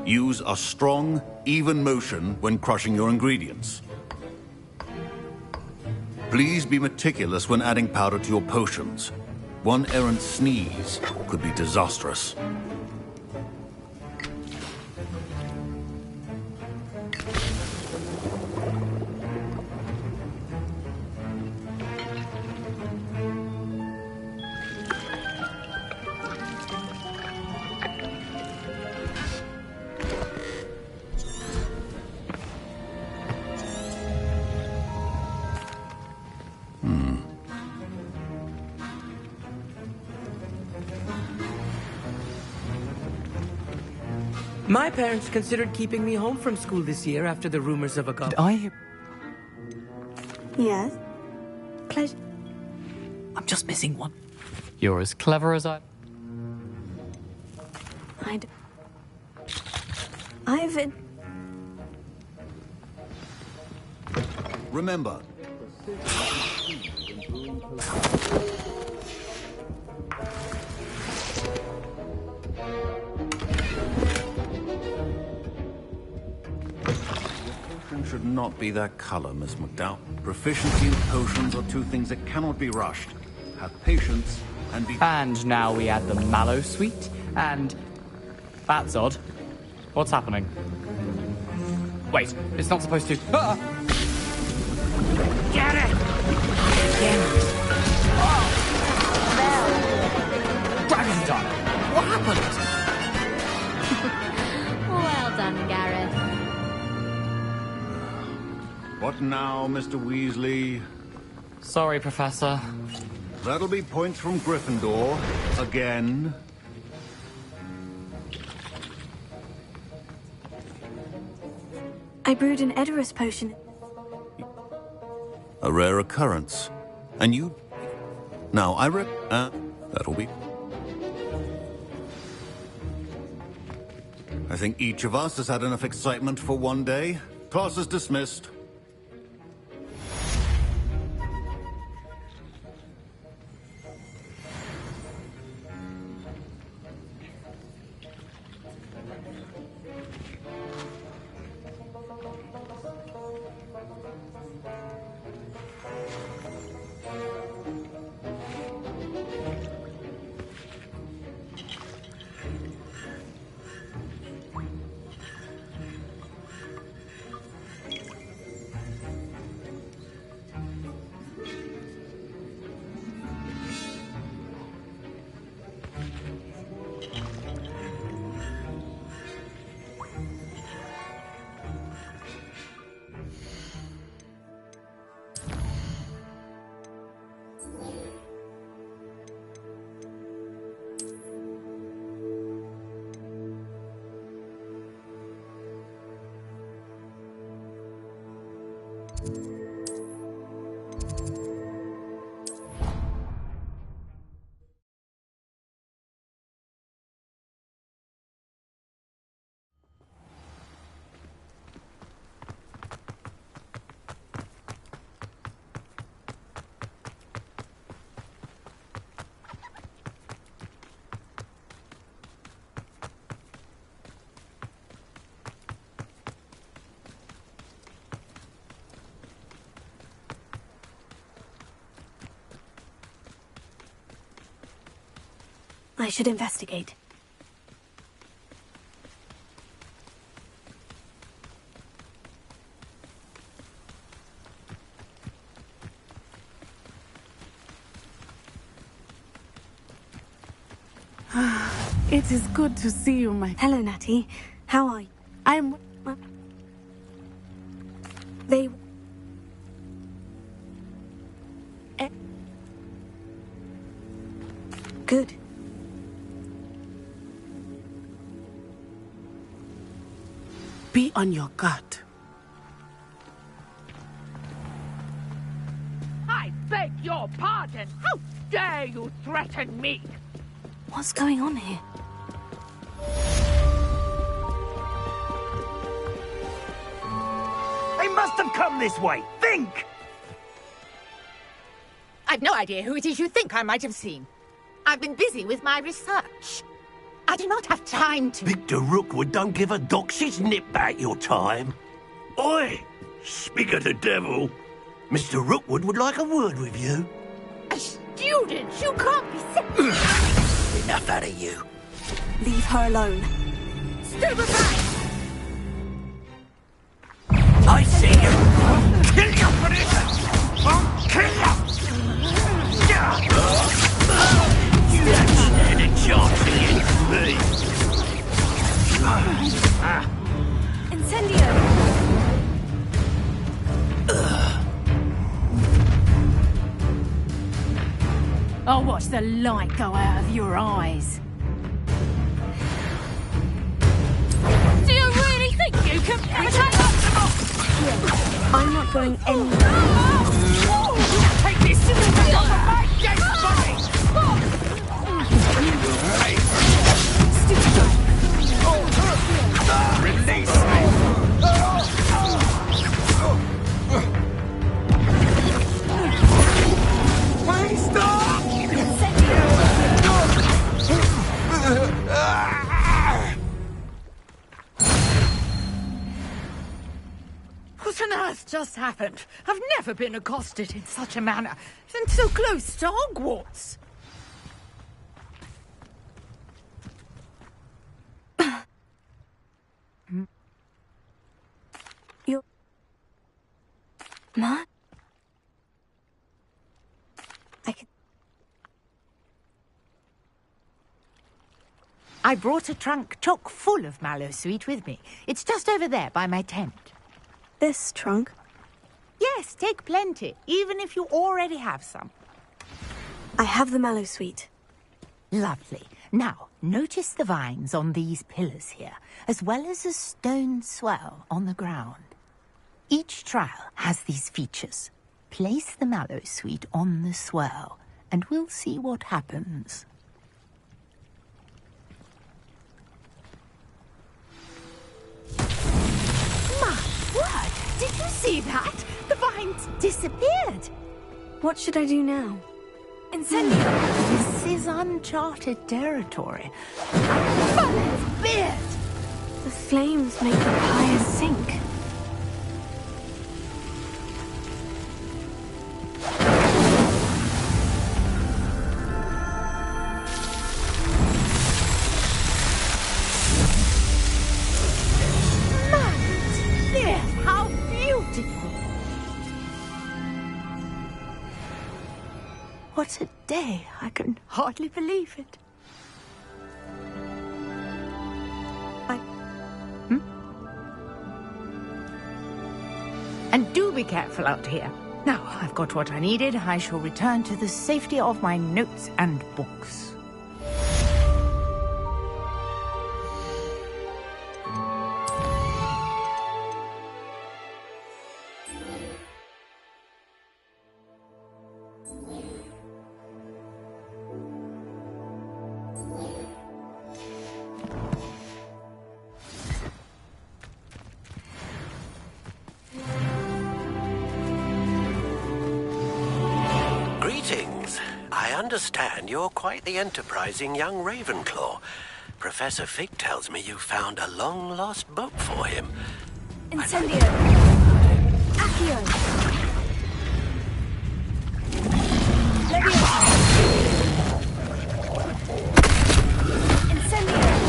Use a strong, even motion when crushing your ingredients. Please be meticulous when adding powder to your potions. One errant sneeze could be disastrous.
My parents considered keeping me home from school this year after the rumors of a god.
Yes? Pleasure.
I'm just missing one.
You're as clever as I...
I've...
Remember, Distraction should not be that color, Miss McDowell. Proficiency and potions are two things that cannot be rushed. Have patience and be...
And now we add the mallow sweet, and... That's odd. What's happening? Wait, it's not supposed to... Ah!
Get it!
Dragon time! What happened?
Well done, Gareth.
What now, Mr. Weasley?
Sorry, Professor.
That'll be points from Gryffindor. Again.
I brewed an Edorus potion.
A rare occurrence. And you... Now, that'll be... I think each of us has had enough excitement for one day. Class is dismissed.
I should investigate.
It is good to see you, my...
Hello, Natty. How are you?
I'm...
They... Good.
Be on your guard.
I beg your pardon. How dare you threaten me?
What's going on here?
They must have come this way. Think!
I've no idea who it is you think I might have seen. I've been busy with my research. I do not have time to...
Victor Rookwood don't give a doxy's nip about your time. Oi! Speak of the devil. Mr. Rookwood would like a word with you.
A student? You can't be sick.
Enough out of you.
Leave her alone.
Stupefy!
I see you! Kill you for this! I'll kill you! You don't stand a chance against me!
Incendio!
I'll watch the light go out of your eyes.
Do you really think you can protect us?
I'm not going anywhere.
Take this to the top of my dead body!
Release me! Please stop!
What on earth just happened? I've never been accosted in such a manner, and so close to Hogwarts.
You're... Ma?
I brought a trunk chock full of mallow sweet with me. It's just over there by my tent.
This trunk?
Yes, take plenty, even if you already have some.
I have the mallow sweet.
Lovely. Now, notice the vines on these pillars here, as well as a stone swell on the ground. Each trial has these features. Place the mallow sweet on the swell, and we'll see what happens. My word! Did you see that? The vines disappeared.
What should I do now?
Incendio! This is uncharted territory. Funnel's beard!
The flames make the pyre sink.
How beautiful! What a day! I can hardly believe it. And do be careful out here. Now, I've got what I needed. I shall return to the safety of my notes and books.
Greetings. I understand you're quite the enterprising young Ravenclaw. Professor Fig tells me you found a long-lost book for him.
Incendio! Accio! Leviosa! Incendio!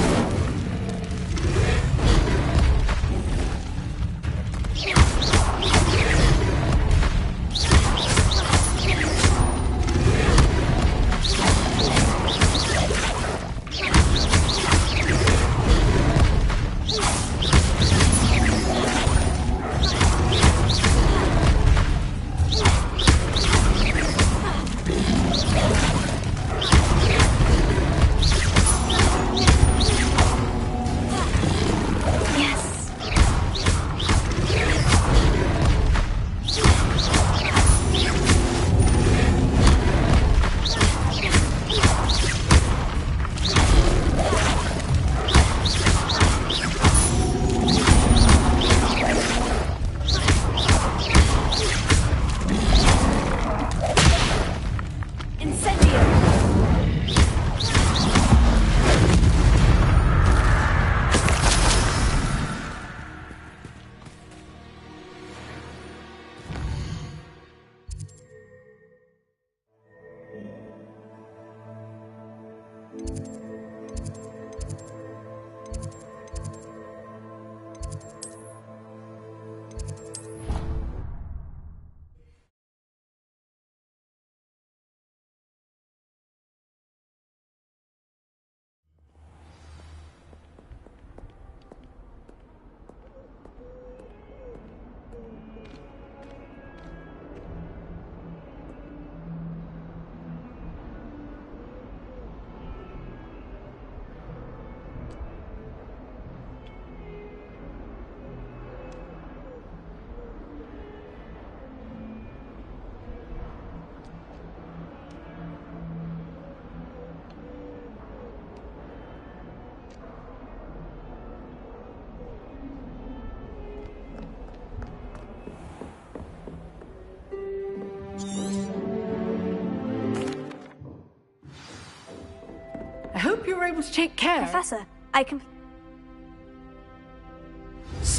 I hope you're able to take care.
Professor, I can...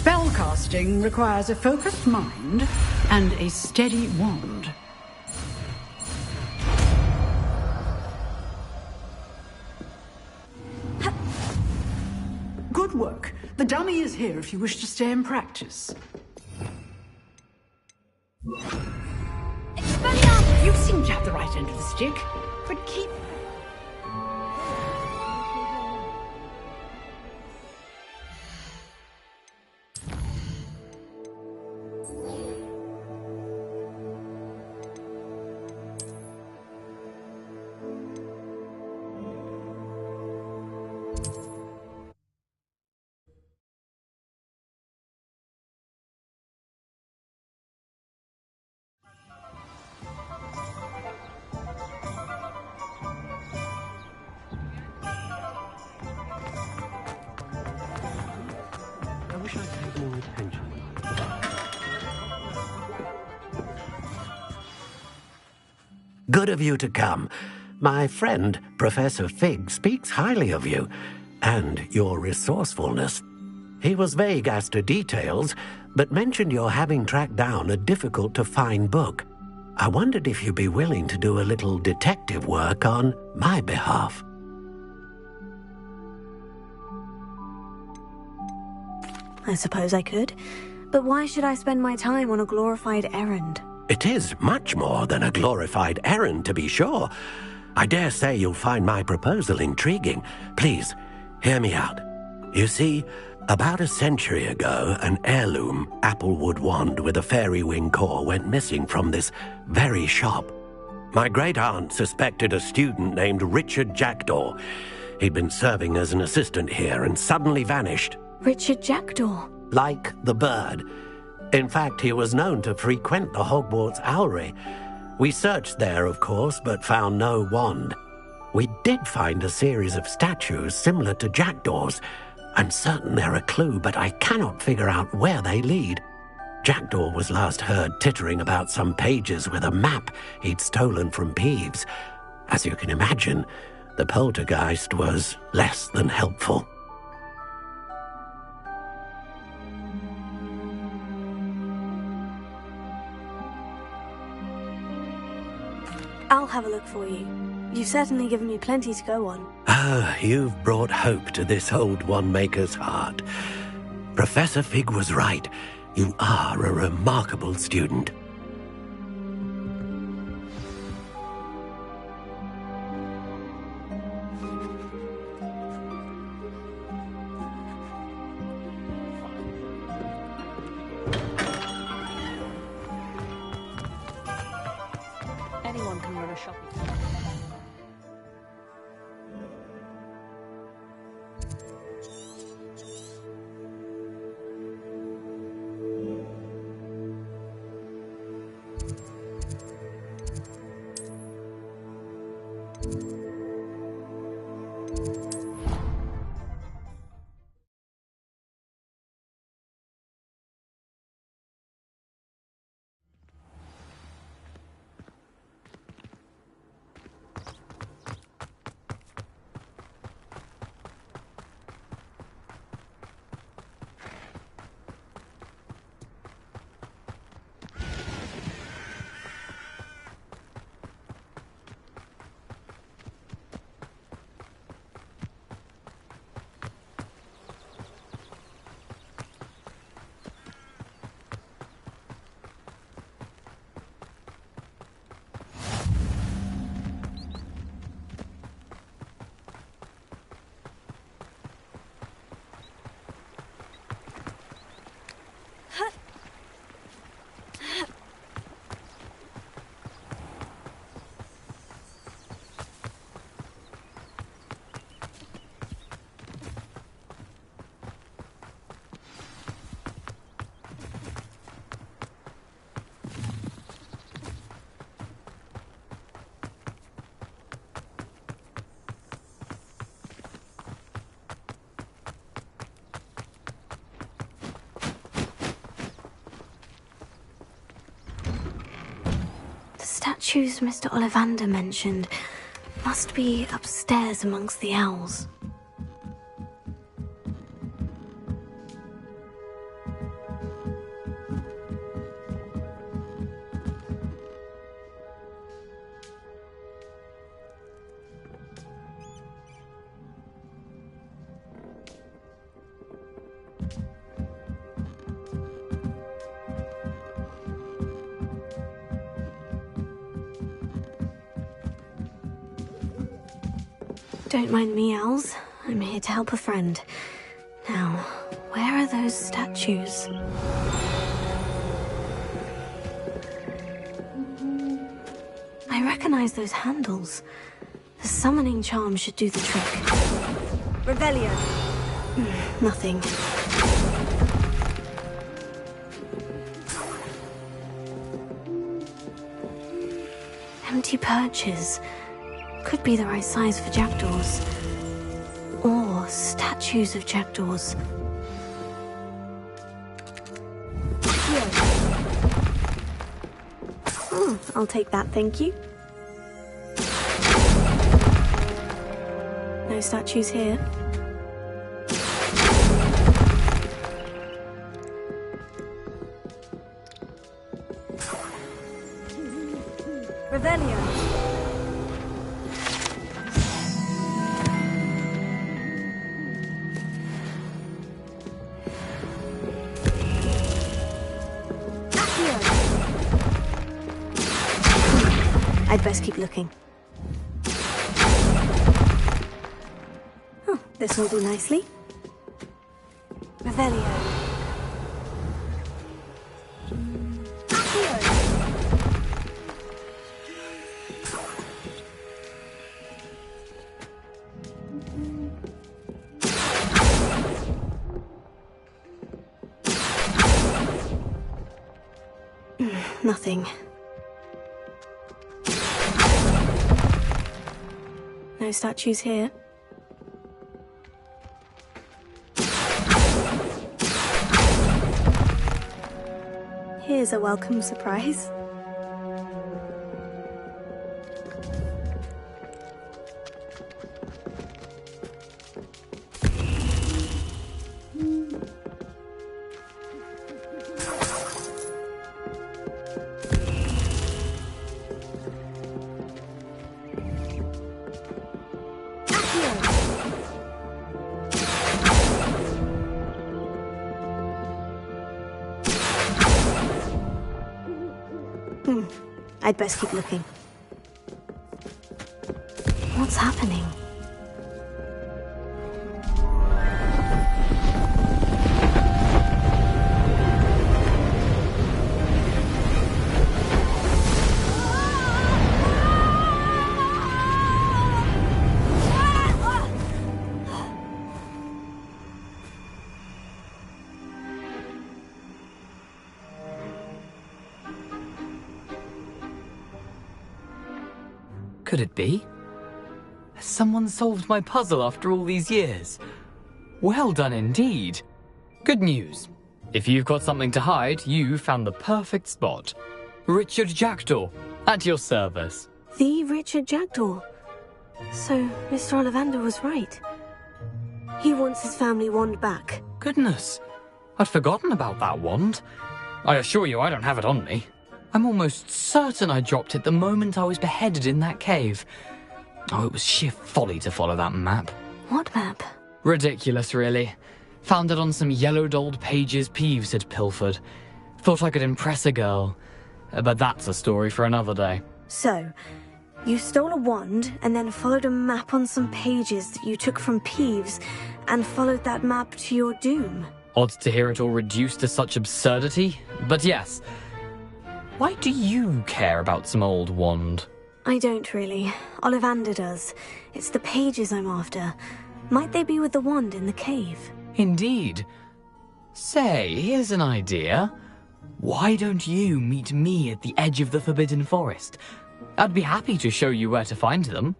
Spellcasting requires a focused mind and a steady wand. Good work. The dummy is here if you wish to stay and practice. You seem to have the right end of the stick, but keep...
Good of you to come. My friend, Professor Fig, speaks highly of you and your resourcefulness. He was vague as to details, but mentioned your having tracked down a difficult-to-find book. I wondered if you'd be willing to do a little detective work on my behalf.
I suppose I could. But why should I spend my time on a glorified errand?
It is much more than a glorified errand, to be sure. I dare say you'll find my proposal intriguing. Please, hear me out. You see, about a century ago, an heirloom applewood wand with a fairy wing core went missing from this very shop. My great-aunt suspected a student named Richard Jackdaw. He'd been serving as an assistant here and suddenly vanished.
Richard Jackdaw?
Like the bird. In fact, he was known to frequent the Hogwarts Owlery. We searched there, of course, but found no wand. We did find a series of statues similar to Jackdaw's. I'm certain they're a clue, but I cannot figure out where they lead. Jackdaw was last heard tittering about some pages with a map he'd stolen from Peeves. As you can imagine, the poltergeist was less than helpful.
I'll have a look for you. You've certainly given me plenty to go on.
Ah, you've brought hope to this old wand-maker's heart. Professor Fig was right. You are a remarkable student.
Anyone can run a shop.
Statues Mr. Ollivander mentioned must be upstairs amongst the owls. Don't mind me, owls. I'm here to help a friend. Now, where are those statues? I recognize those handles. The summoning charm should do the trick. Revelio. Nothing. Empty perches. Could be the right size for jackdaws. Or statues of jackdaws. I'll take that, thank you. No statues here. Revelio. I'd best keep looking. Oh, this will do nicely. Revelio. Nothing. No statues here. Here's a welcome surprise. I'd best keep looking. What's happening?
Could it be? Has someone solved my puzzle after all these years? Well done indeed. Good news. If you've got something to hide, you found the perfect spot. Richard Jackdaw, at your service.
The Richard Jackdaw. So, Mr. Ollivander was right. He wants his family wand back.
Goodness, I'd forgotten about that wand. I assure you I don't have it on me. I'm almost certain I dropped it the moment I was beheaded in that cave. Oh, it was sheer folly to follow that map.
What map?
Ridiculous, really. Found it on some yellowed old pages Peeves had pilfered. Thought I could impress a girl. But that's a story for another day.
So, you stole a wand and then followed a map on some pages that you took from Peeves and followed that map to your doom.
Odd to hear it all reduced to such absurdity, but yes. Why do you care about some old wand?
I don't really. Ollivander does. It's the pages I'm after. Might they be with the wand in the cave?
Indeed. Say, here's an idea. Why don't you meet me at the edge of the Forbidden Forest? I'd be happy to show you where to find them.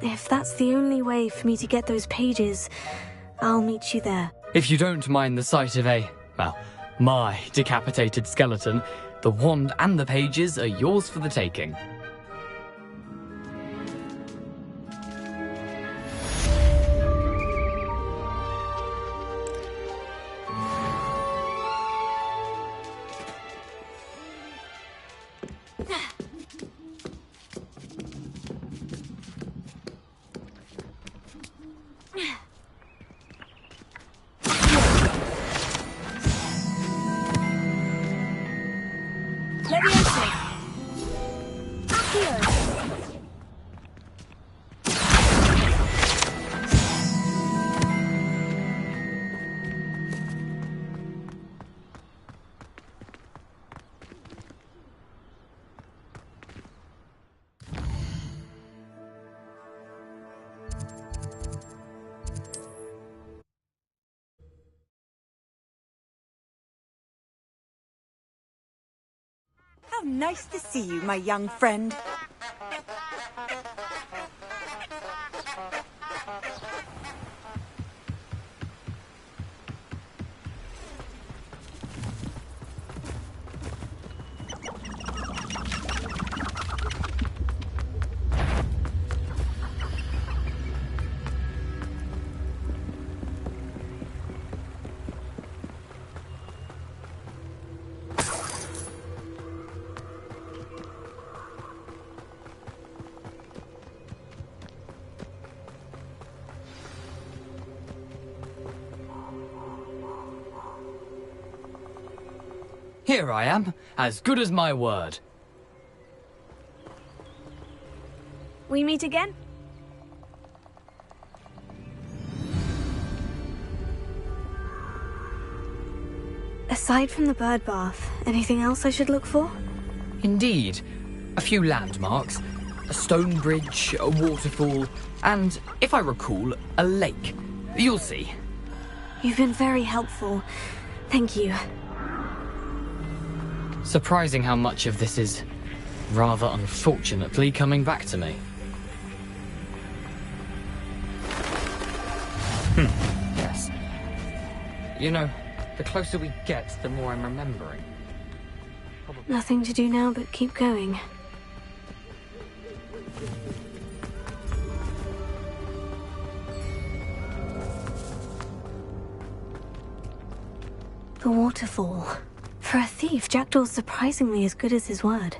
If that's the only way for me to get those pages, I'll meet you there.
If you don't mind the sight of well, my decapitated skeleton, the wand and the pages are yours for the taking.
nice to see you, my young friend.
Here I am, as good as my word.
We meet again? Aside from the bird bath, anything else I should look for?
Indeed. A few landmarks, a stone bridge, a waterfall, and, if I recall, a lake. You'll see.
You've been very helpful. Thank you.
Surprising how much of this is, rather unfortunately, coming back to me. Yes. You know, the closer we get, the more I'm remembering.
Nothing to do now but keep going. The waterfall. For a thief, Jackdaw's surprisingly as good as his word.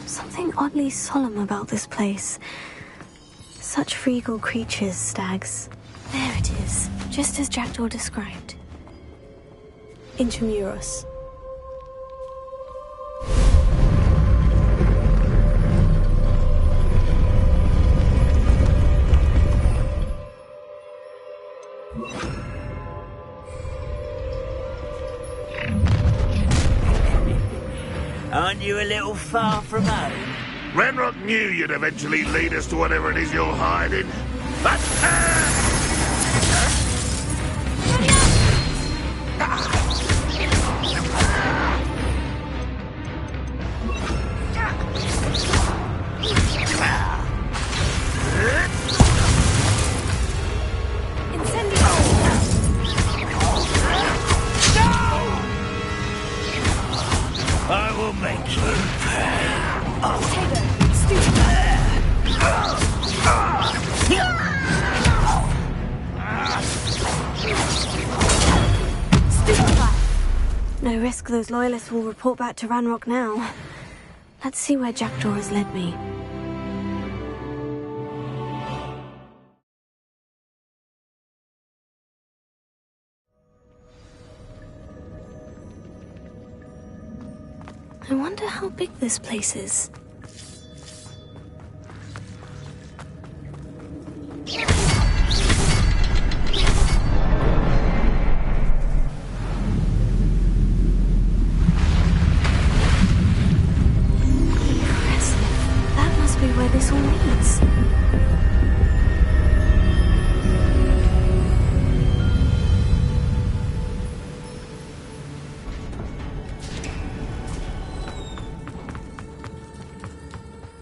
Something oddly solemn about this place. Such regal creatures, stags. There it is, just as Jackdaw described. Intramuros.
Aren't you a little far from home?
Ranrock knew you'd eventually lead us to whatever it is you're hiding. But...
I will make you
No risk those loyalists will report back to Ranrock now. Let's see where Jackdaw has led me. I wonder how big this place is. That must be where this all leads.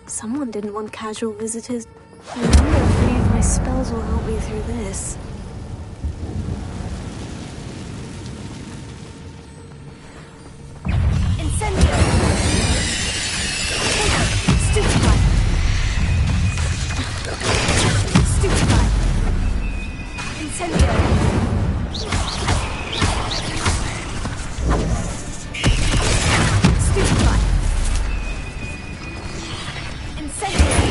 Someone didn't want casual visitors. I wonder if any of my spells will help me through this. Incendio! Stupefy! Stupefy! Incendio! Stupefy! Incendio!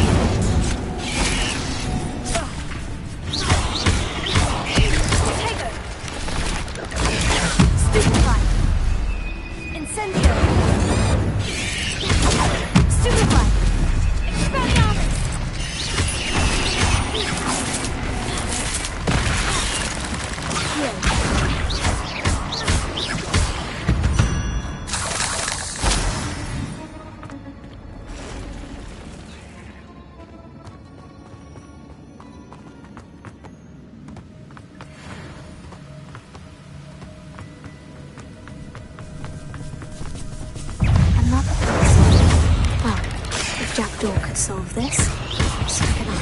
trapdoor could solve this. So can I.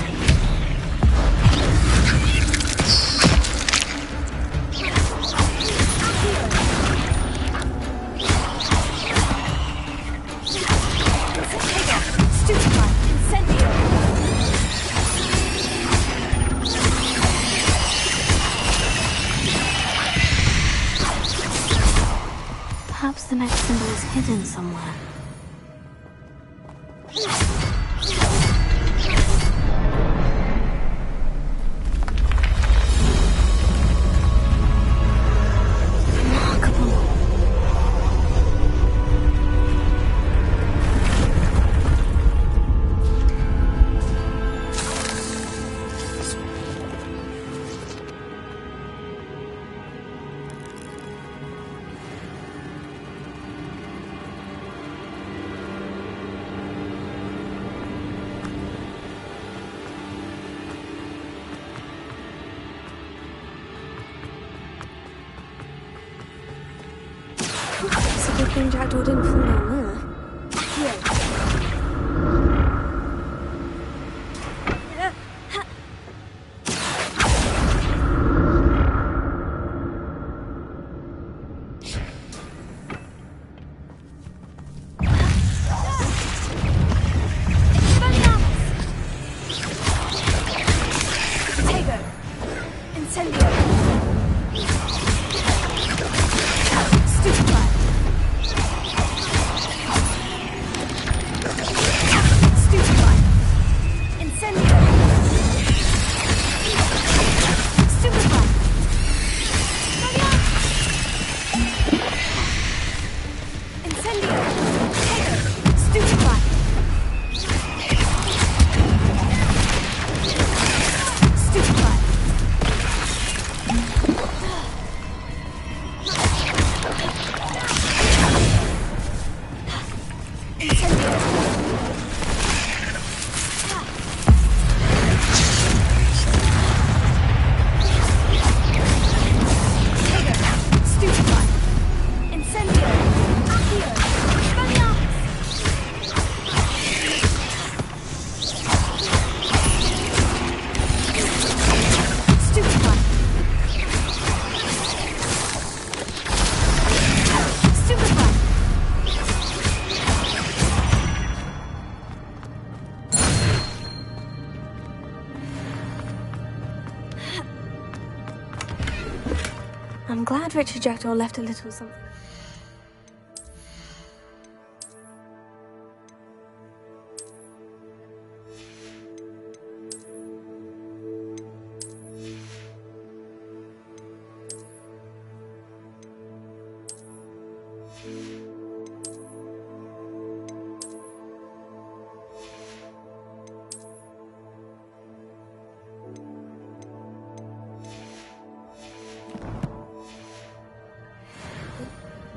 Perhaps the next symbol is hidden somewhere. It's a good thing Jackdaw didn't fall down there. I'm glad Richard Jackdaw left a little something.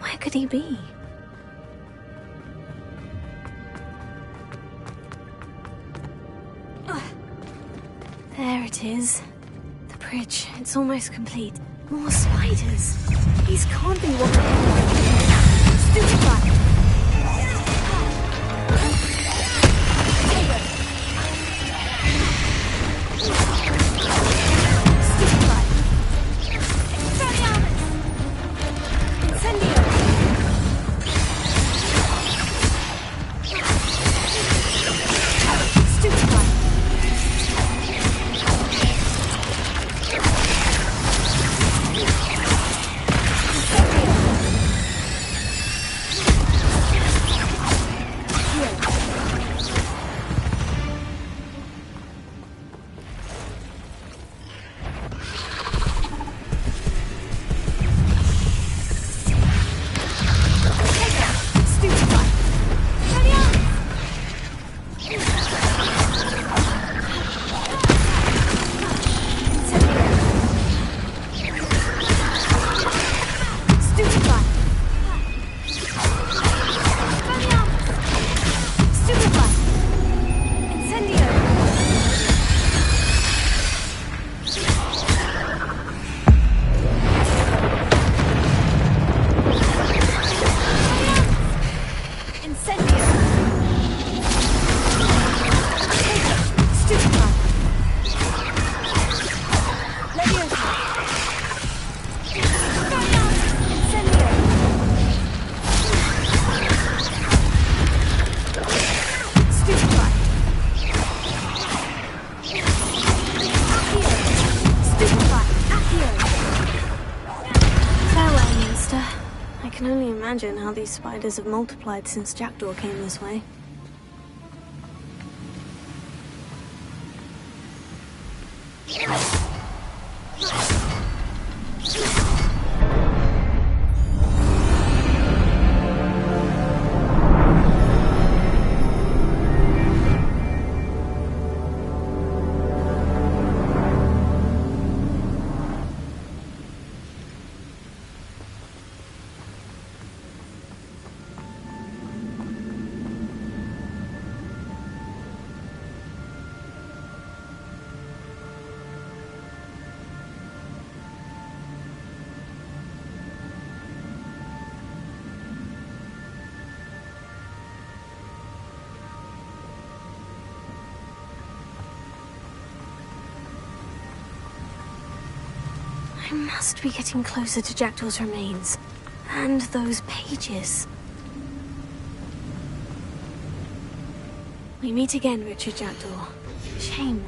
Where could he be? There it is. The bridge. It's almost complete. More spiders. These can't be what they're... Stupid rat. only imagine how these spiders have multiplied since Jackdaw came this way. I must be getting closer to Jackdaw's remains. And those pages. We meet again, Richard Jackdaw. Shame.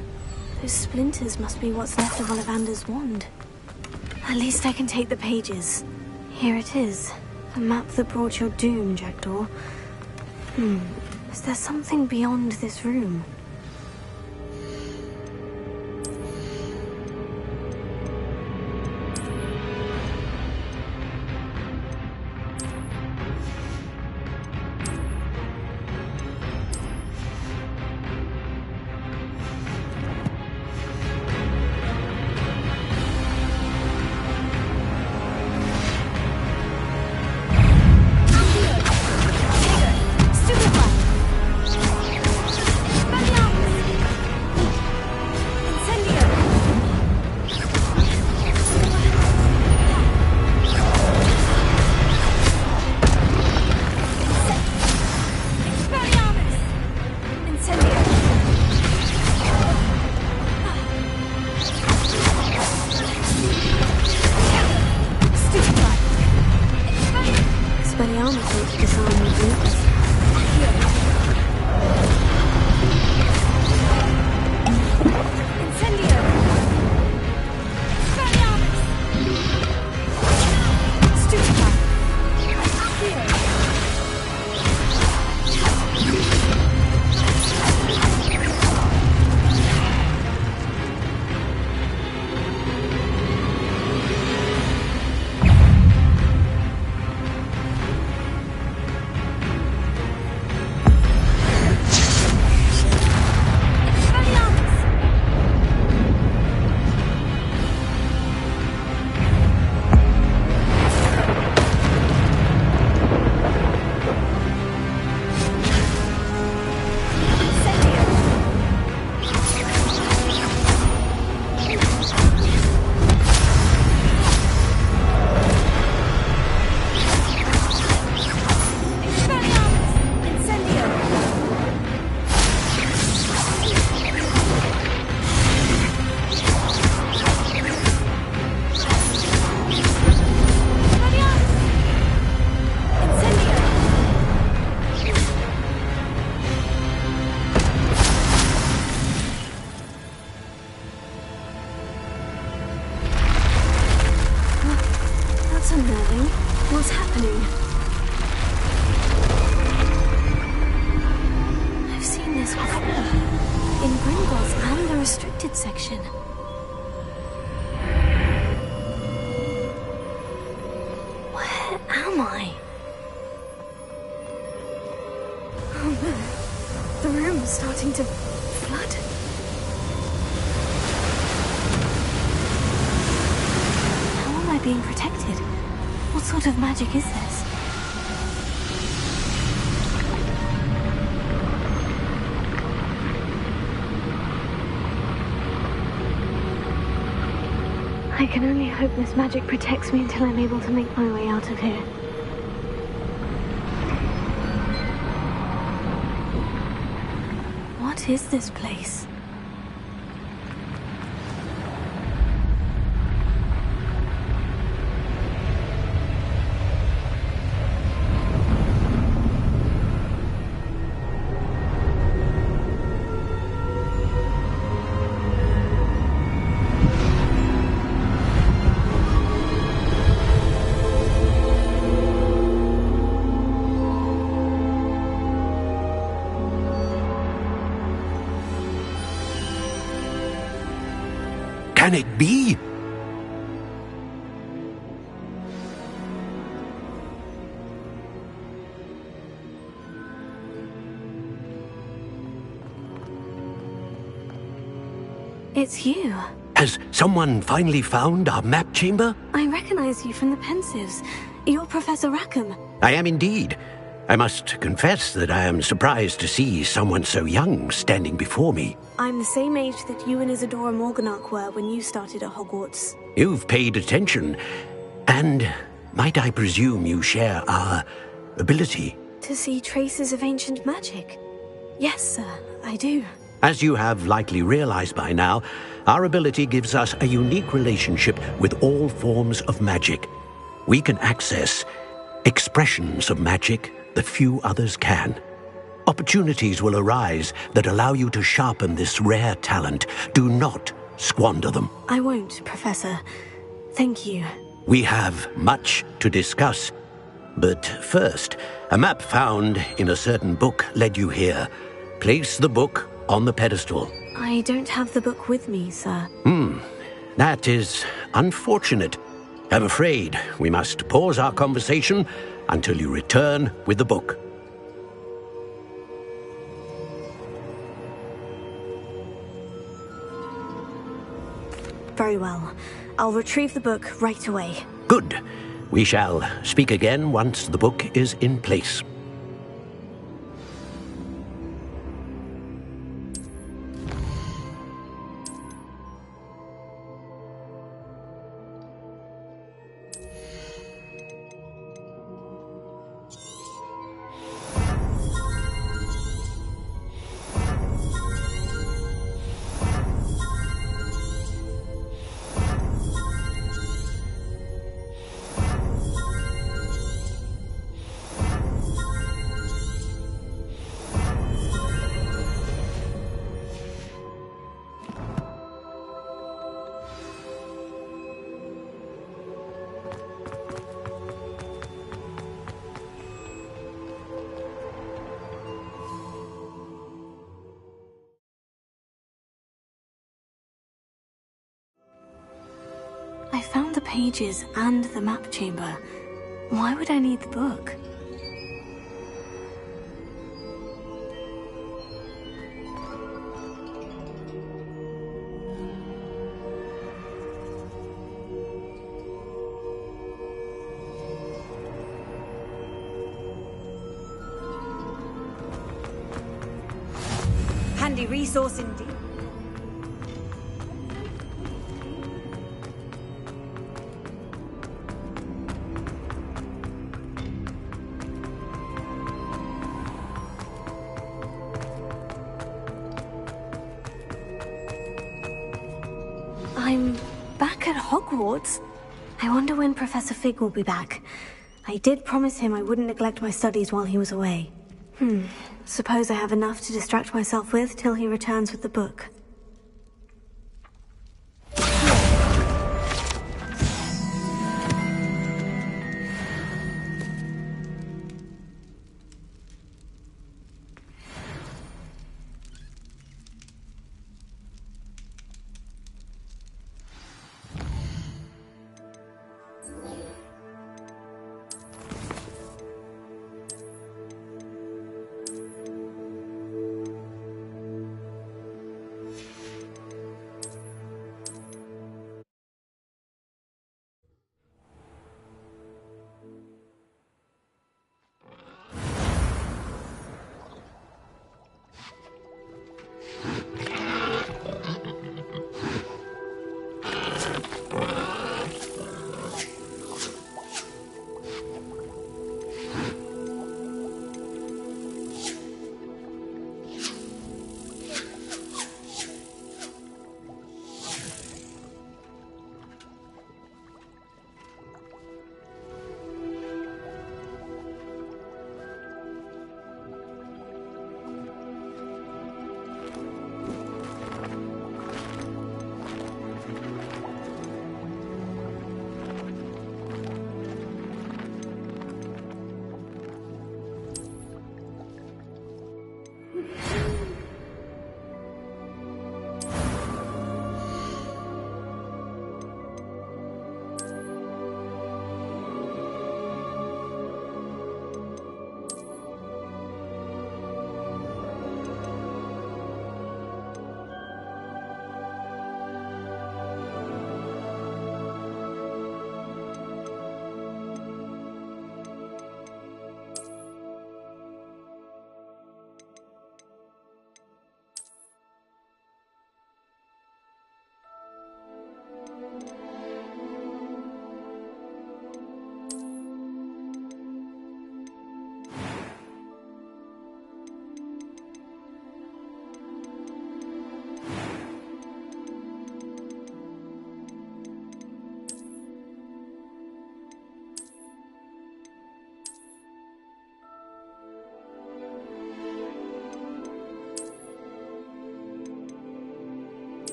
Those splinters must be what's left of Ollivander's wand. At least I can take the pages. Here it is. The map that brought your doom, Jackdaw. Is there something beyond this room? What's happening? I've seen this before. In Gringotts and the restricted section. Where am I? Oh no. The room is starting to flood. How am I being protected? What sort of magic is this? I can only hope this magic protects me until I'm able to make my way out of here. What is this place?
can it be?
It's you.
Has someone finally found our map chamber?
I recognize you from the Pensives. You're Professor Rackham.
I am indeed. I must confess that I am surprised to see someone so young standing before me.
I'm the same age that you and Isadora Morganach were when you started at Hogwarts.
You've paid attention. And might I presume you share our ability?
To see traces of ancient magic? Yes, sir, I do.
As you have likely realized by now, our ability gives us a unique relationship with all forms of magic. We can access expressions of magic that few others can. Opportunities will arise that allow you to sharpen this rare talent. Do not squander them.
I won't, Professor. Thank you.
We have much to discuss. But first, a map found in a certain book led you here. Place the book on the pedestal.
I don't have the book with me, sir.
That is unfortunate. I'm afraid we must pause our conversation until you return with the book.
Very well. I'll retrieve the book right away.
Good. We shall speak again once the book is in place.
I found the pages and the map chamber. Why would I need the book?
Handy resource indeed.
I'm back at Hogwarts. I wonder when Professor Fig will be back. I did promise him I wouldn't neglect my studies while he was away. Suppose I have enough to distract myself with till he returns with the book.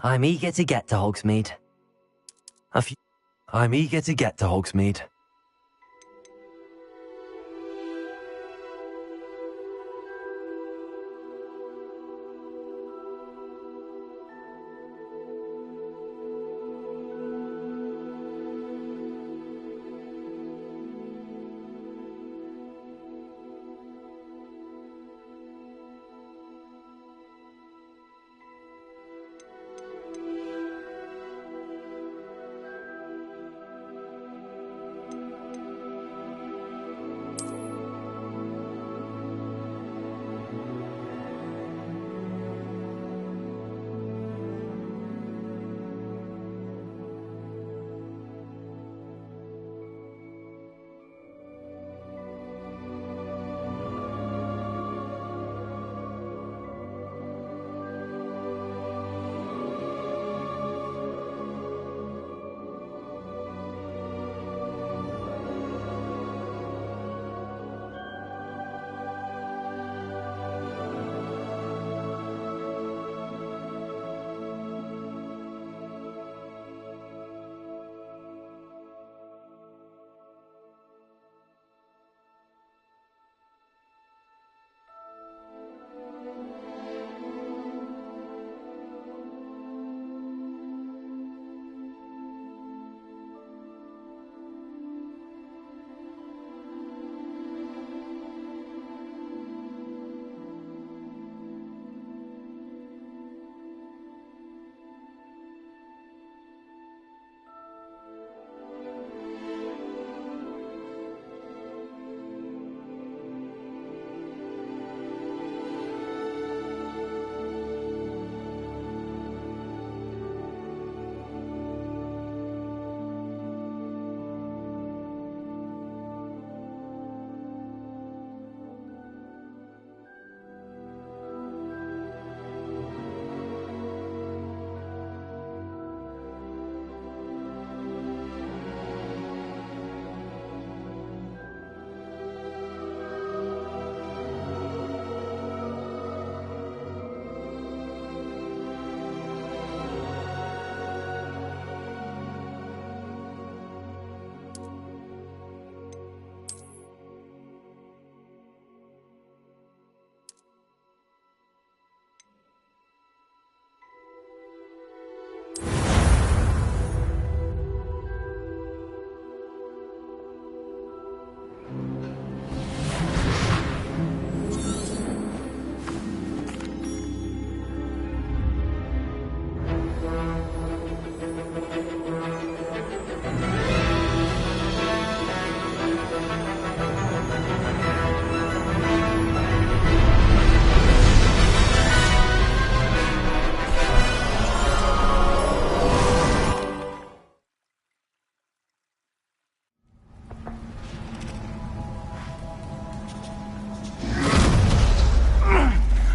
I'm eager to get to Hogsmeade. I'm eager to get to Hogsmeade.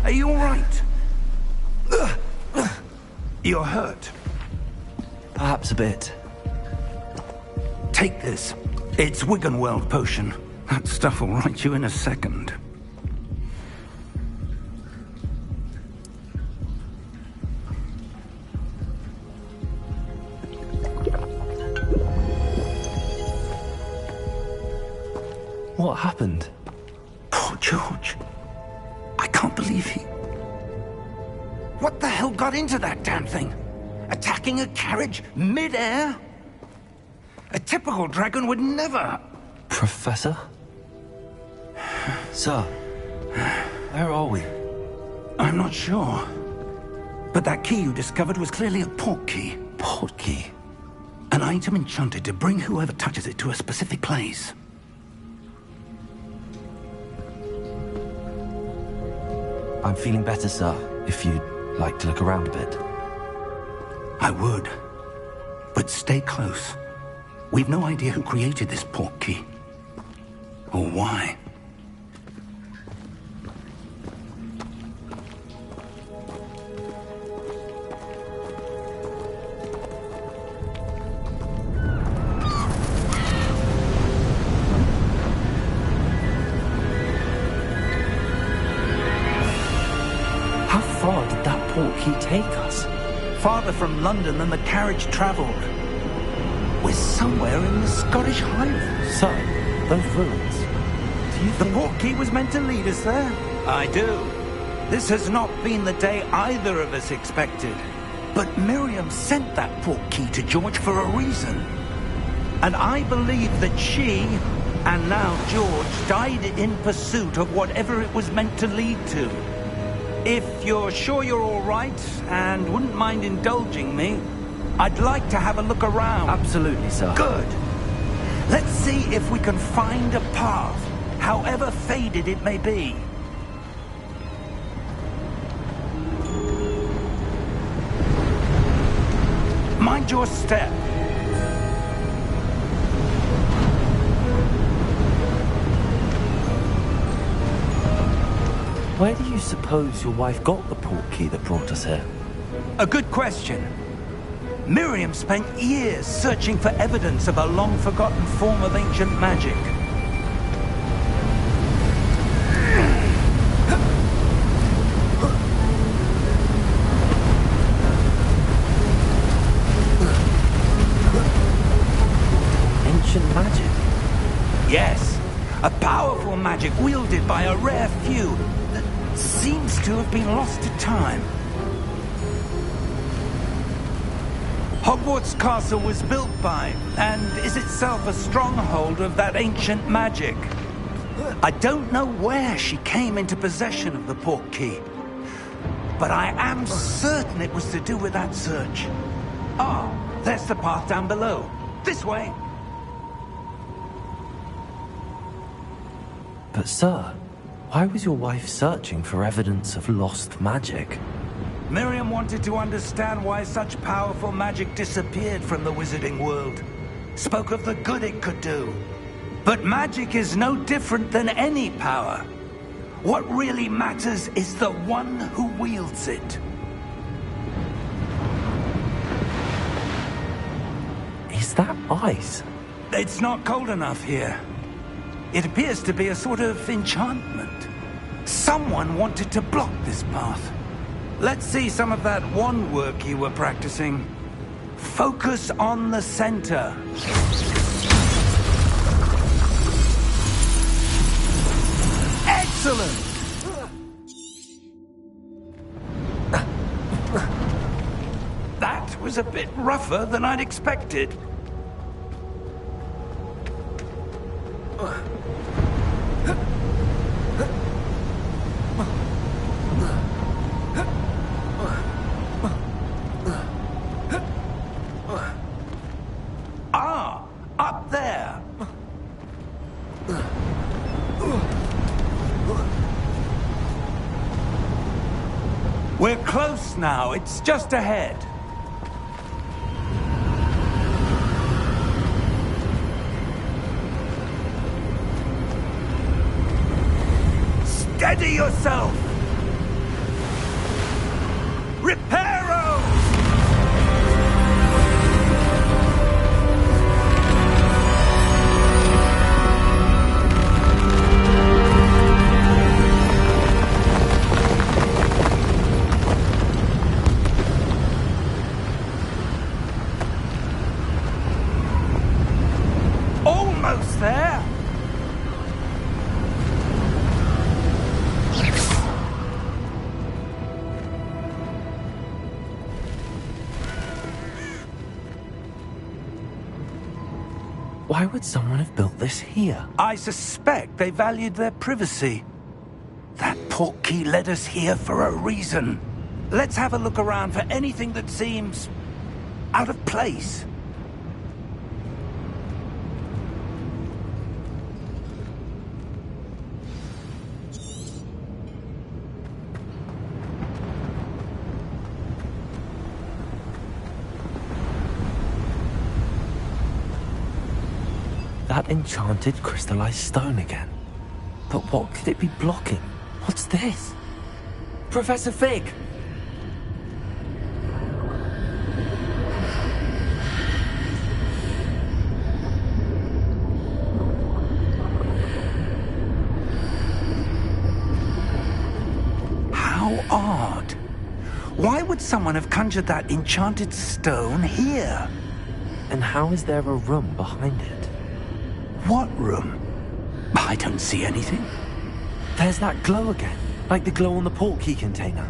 Are you all right? You're hurt.
Perhaps a bit.
Take this. It's Wiggenweld potion. That stuff will right you in a second.
What happened?
Poor George. I can't believe he... What the hell got into that damn thing? Attacking a carriage mid-air? A typical dragon would never...
Professor? Sir, where are we?
I'm not sure. But that key you discovered was clearly a port key.
Port key?
An item enchanted to bring whoever touches it to a specific place.
I'm feeling better, sir, if you'd like to look around a bit.
I would. But stay close. We've no idea who created this port key. Or why.
How far did that port key take us?
farther from London than the carriage travelled. We're somewhere in the Scottish Highlands.
So, those ruins. Do you think...
The portkey was meant to lead us there? I do. This has not been the day either of us expected. But Miriam sent that portkey to George for a reason. And I believe that she, and now George, died in pursuit of whatever it was meant to lead to. If you're sure you're all right, and wouldn't mind indulging me, I'd like to have a look around.
Absolutely, sir.
Good. Let's see if we can find a path, however faded it may be. Mind your step.
Where do you suppose your wife got the portkey that brought us here?
A good question. Miriam spent years searching for evidence of a long-forgotten form of ancient magic.
Ancient magic?
Yes, a powerful magic wielded by a rare few that seems to have been lost to time. Hogwarts Castle was built by, and is itself a stronghold of that ancient magic. I don't know where she came into possession of the portkey, but I am certain it was to do with that search. Ah, there's the path down below. This way.
But sir, why was your wife searching for evidence of lost magic?
Miriam wanted to understand why such powerful magic disappeared from the wizarding world. Spoke of the good it could do. But magic is no different than any power. What really matters is the one who wields it.
Is that ice?
It's not cold enough here. It appears to be a sort of enchantment. Someone wanted to block this path. Let's see some of that wand work you were practicing. Focus on the center. Excellent! That was a bit rougher than I'd expected. Ah, up there. We're close now. It's just ahead. Steady yourself! Reparo! Almost there!
Why would someone have built this here?
I suspect they valued their privacy. That portkey led us here for a reason. Let's have a look around for anything that seems out of place.
That enchanted crystallized stone again. But what could it be blocking? What's this? Professor Fig!
How odd. Why would someone have conjured that enchanted stone here?
And how is there a room behind it?
What room? I don't see anything.
There's that glow again, like the glow on the portkey container.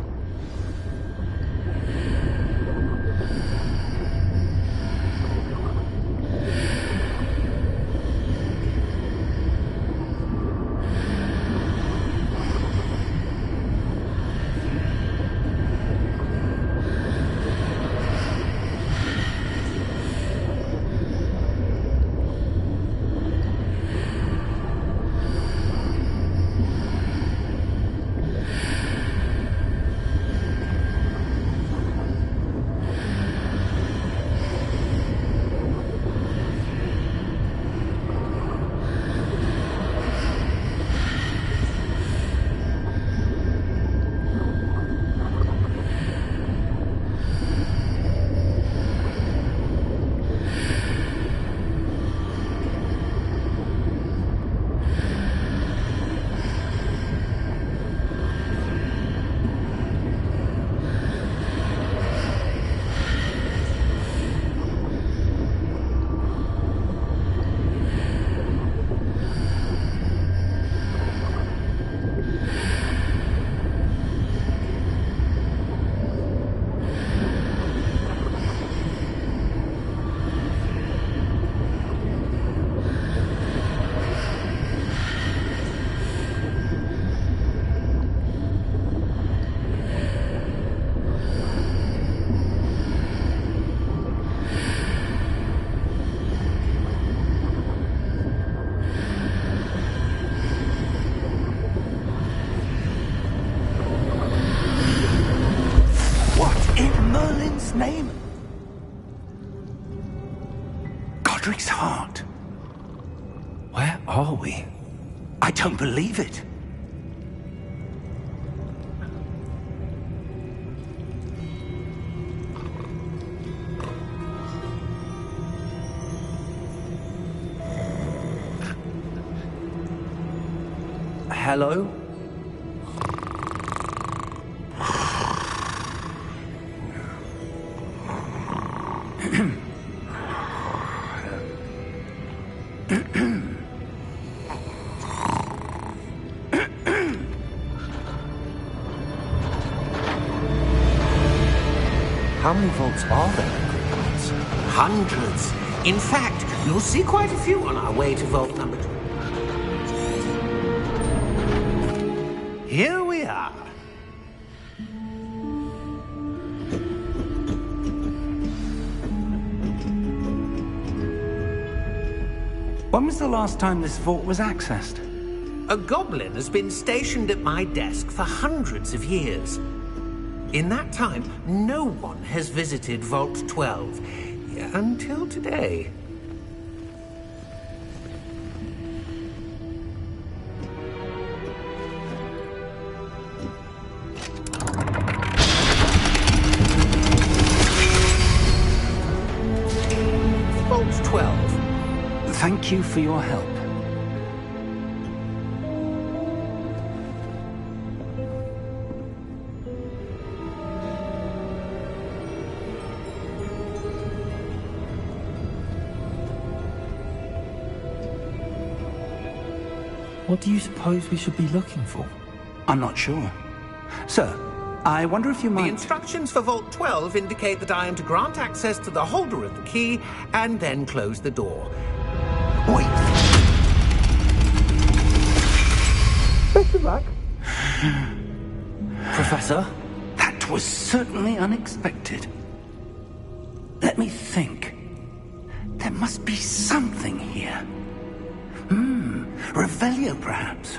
Name? Godric's heart.
Where are we?
I don't believe it.
Hello? How many vaults are there in Hogwarts?
Hundreds. In fact, you'll see quite a few on our way to vault number 2. Here we are.
When was the last time this vault was accessed?
A goblin has been stationed at my desk for hundreds of years. In that time, no one has visited Vault 12 until today. Vault 12.
Thank you for your help.
What do you suppose we should be looking for?
I'm not sure. Sir, I wonder if you might...
The instructions for Vault 12 indicate that I am to grant access to the holder of the key and then close the door.
Wait.
Best of luck.
Professor?
That was certainly unexpected. Let me think. There must be something here. Revelio, perhaps.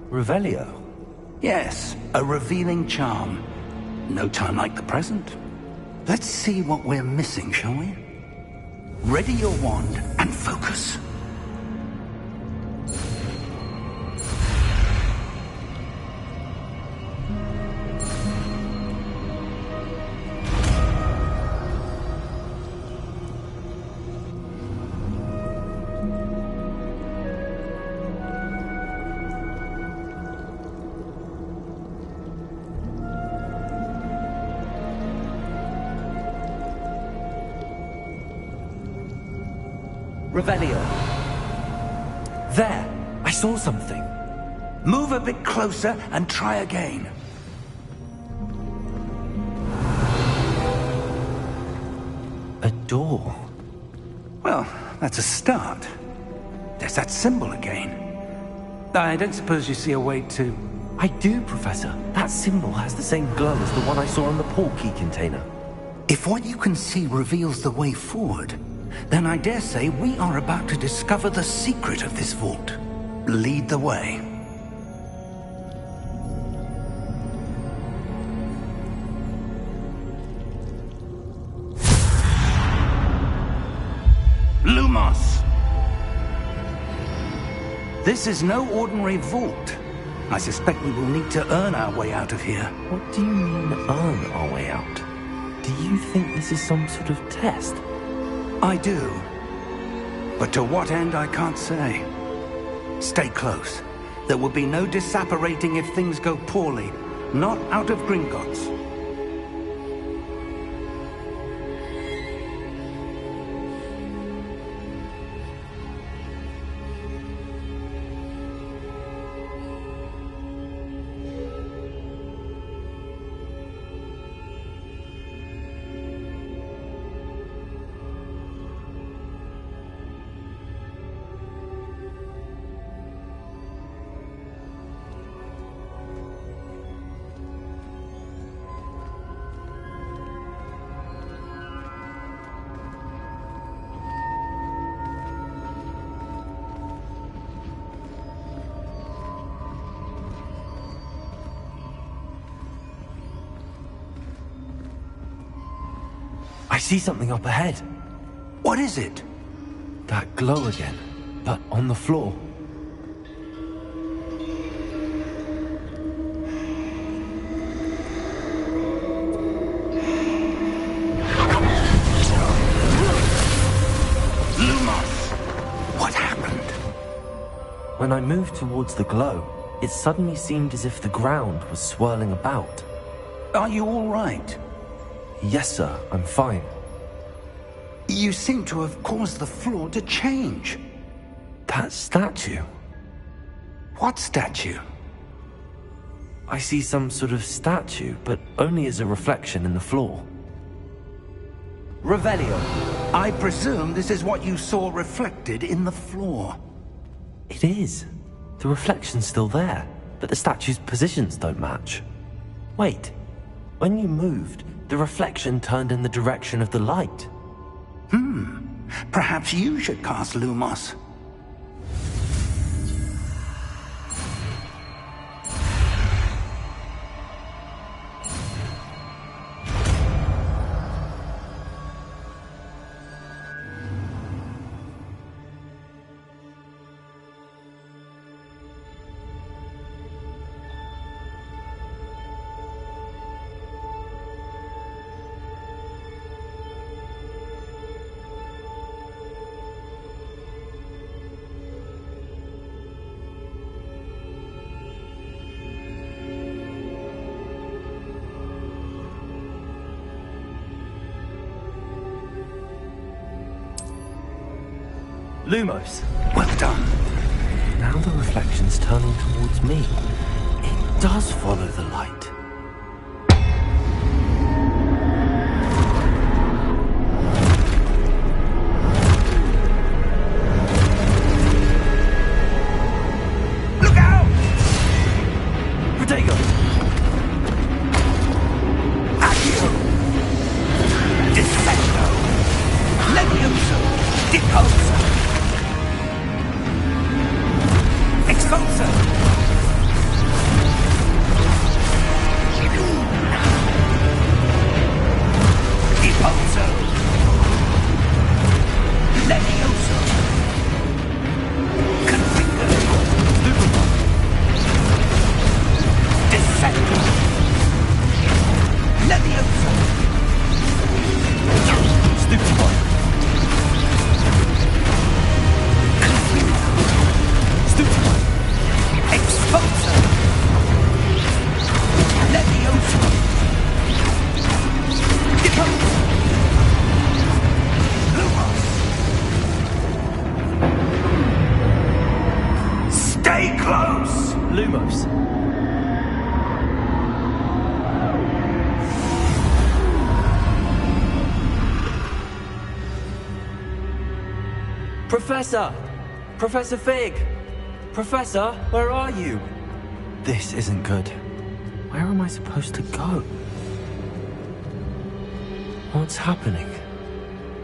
Revelio?
Yes, a revealing charm. No time like the present. Let's see what we're missing, shall we? Ready your wand and focus. Revelio.
There! I saw something.
Move a bit closer and try again.
A door.
Well, that's a start. There's that symbol again. I don't suppose you see a way to...
I do, Professor. That symbol has the same glow as the one I saw in the portkey container.
If what you can see reveals the way forward, then I dare say we are about to discover the secret of this vault. Lead the way. Lumos! This is no ordinary vault. I suspect we will need to earn our way out of here.
What do you mean, earn our way out? Do you think this is some sort of test?
I do. But to what end, I can't say. Stay close. There will be no disapparating if things go poorly. Not out of Gringotts.
I see something up ahead.
What is it?
That glow again, but on the floor.
Lumos! What happened?
When I moved towards the glow, it suddenly seemed as if the ground was swirling about.
Are you all right?
Yes, sir, I'm fine.
You seem to have caused the floor to change.
That statue?
What statue?
I see some sort of statue, but only as a reflection in the floor.
Revelio, I presume this is what you saw reflected in the floor.
It is. The reflection's still there, but the statue's positions don't match. Wait, when you moved, the reflection turned in the direction of the light.
Perhaps you should cast Lumos.
Lumos!
Well done.
Now the reflection's turning towards me. It does follow the light.
Look out!
Protego!
Accio! Defendo! Levioso! Deposa! Expulsor! Deposa! Levioso! Configure! Descendo!
Professor! Professor Fig! Professor, where are you?
This isn't good. Where am I supposed to go? What's happening?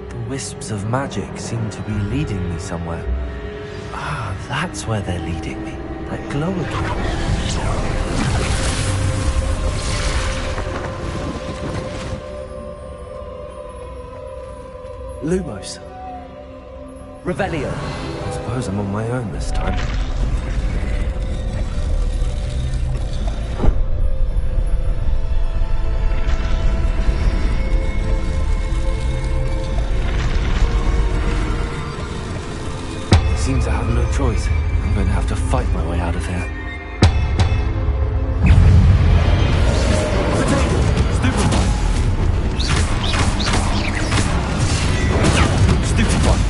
The wisps of magic seem to be leading me somewhere. Ah, that's where they're leading me. That glow again. Lumos. Revelio. I suppose I'm on my own this time. Seems I have no choice. I'm going to have to fight my way out of here. Stupid one.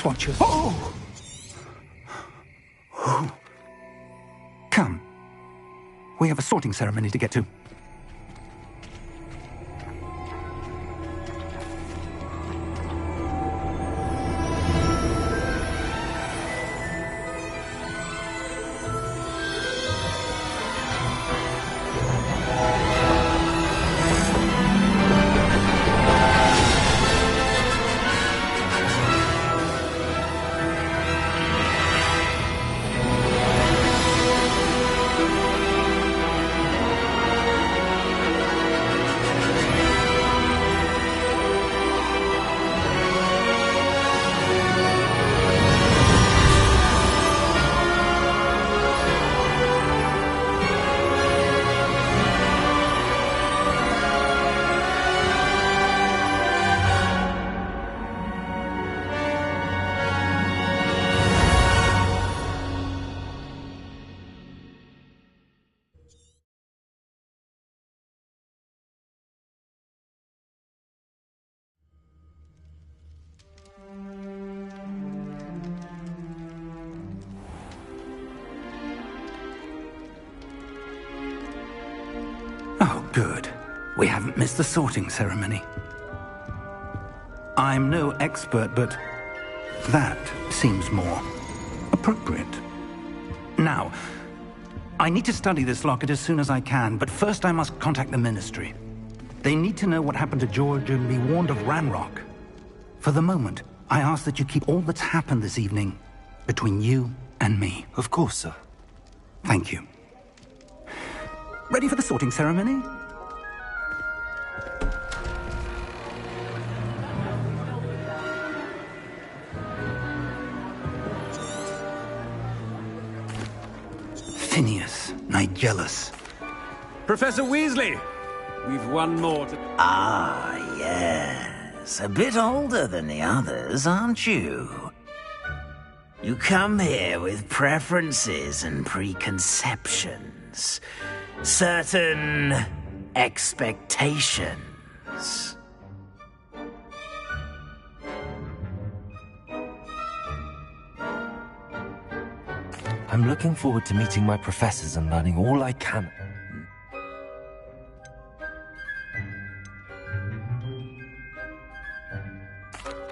What you... Oh! Come. We have a sorting ceremony to get to. Oh, good. We haven't missed the sorting ceremony. I'm no expert, but that seems more appropriate. Now, I need to study this locket as soon as I can, but first I must contact the Ministry. They need to know what happened to George and be warned of Ranrock. For the moment, I ask that you keep all that's happened this evening between you and me.
Of course, sir.
Thank you. Ready for the sorting ceremony? Phineas, Nigellus.
Professor Weasley! We've one more to...
Ah, yes.
Yes, a bit older than the others, aren't you? You come here with preferences and preconceptions. Certain expectations.
I'm looking forward to meeting my professors and learning all I can.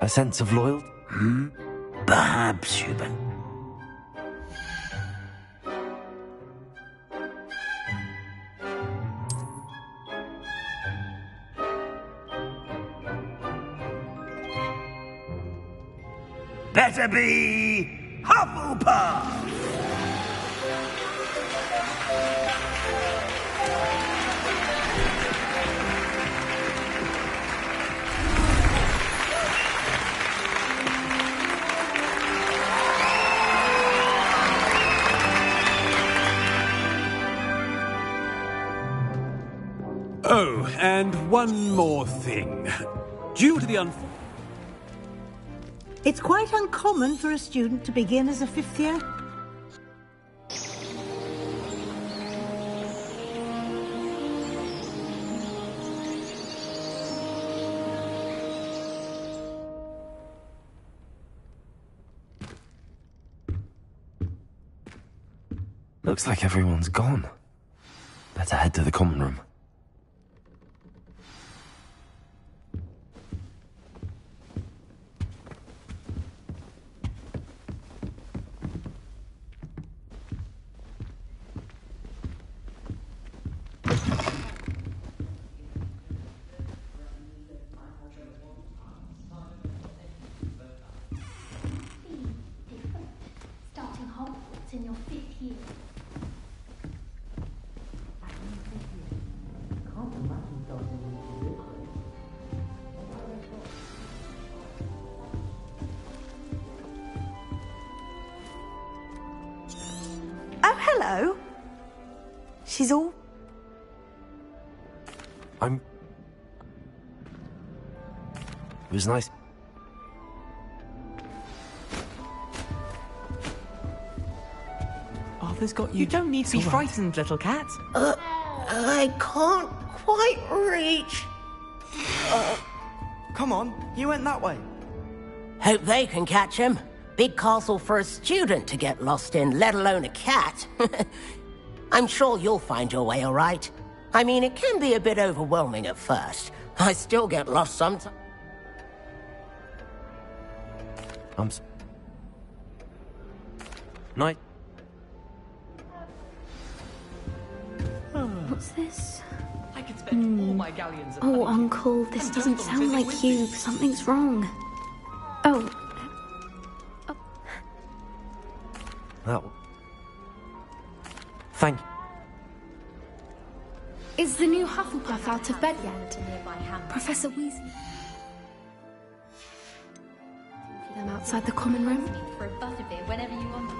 A sense of loyalty?
Perhaps you've been... Better be Hufflepuff!
Oh, and one more thing. Due to the
It's quite uncommon for a student to begin as a fifth year.
Looks like everyone's gone. Better head to the common room.
Starting Hogwarts in your 5th year.
Oh, hello. She's all...
It was nice.
Arthur's got you. You don't need to be frightened, little cat.
I can't quite reach.
Come on, you went that way.
Hope they can catch him. Big castle for a student to get lost in, let alone a cat. I'm sure you'll find your way all right. I mean, it can be a bit overwhelming at first. I still get lost sometimes.
Night.
What's this?
I could spend all my galleons of
Oh, Uncle, this doesn't sound like you. Something's wrong. Oh.
That one. Thank you.
Is the new Hufflepuff out of bed yet? Professor Weasley? Them outside the common room?
For a butterbeer whenever you want.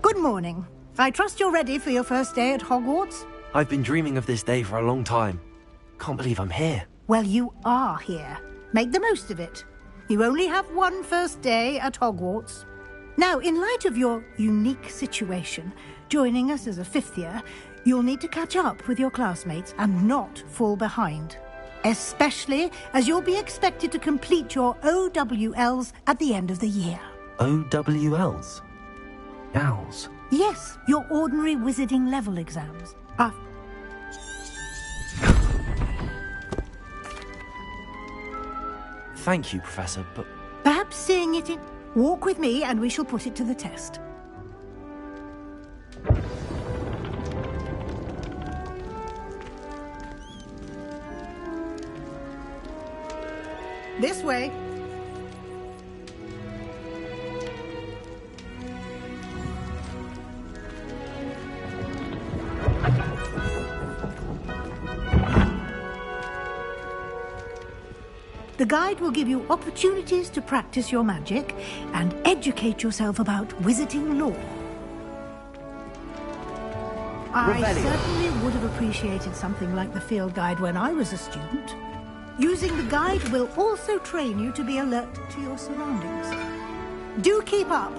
Good morning. I trust you're ready for your first day at Hogwarts?
I've been dreaming of this day for a long time. Can't believe I'm here.
Well, you are here. Make the most of it. You only have one first day at Hogwarts. Now, in light of your unique situation, joining us as a fifth year, you'll need to catch up with your classmates and not fall behind. Especially as you'll be expected to complete your OWLs at the end of the year.
OWLs? Owls?
Yes, your ordinary wizarding level exams.
Thank you, Professor, but...
Perhaps seeing it in... Walk with me and we shall put it to the test. This way. The guide will give you opportunities to practice your magic and educate yourself about wizarding lore. I certainly would have appreciated something like the field guide when I was a student. Using the guide will also train you to be alert to your surroundings. Do keep up.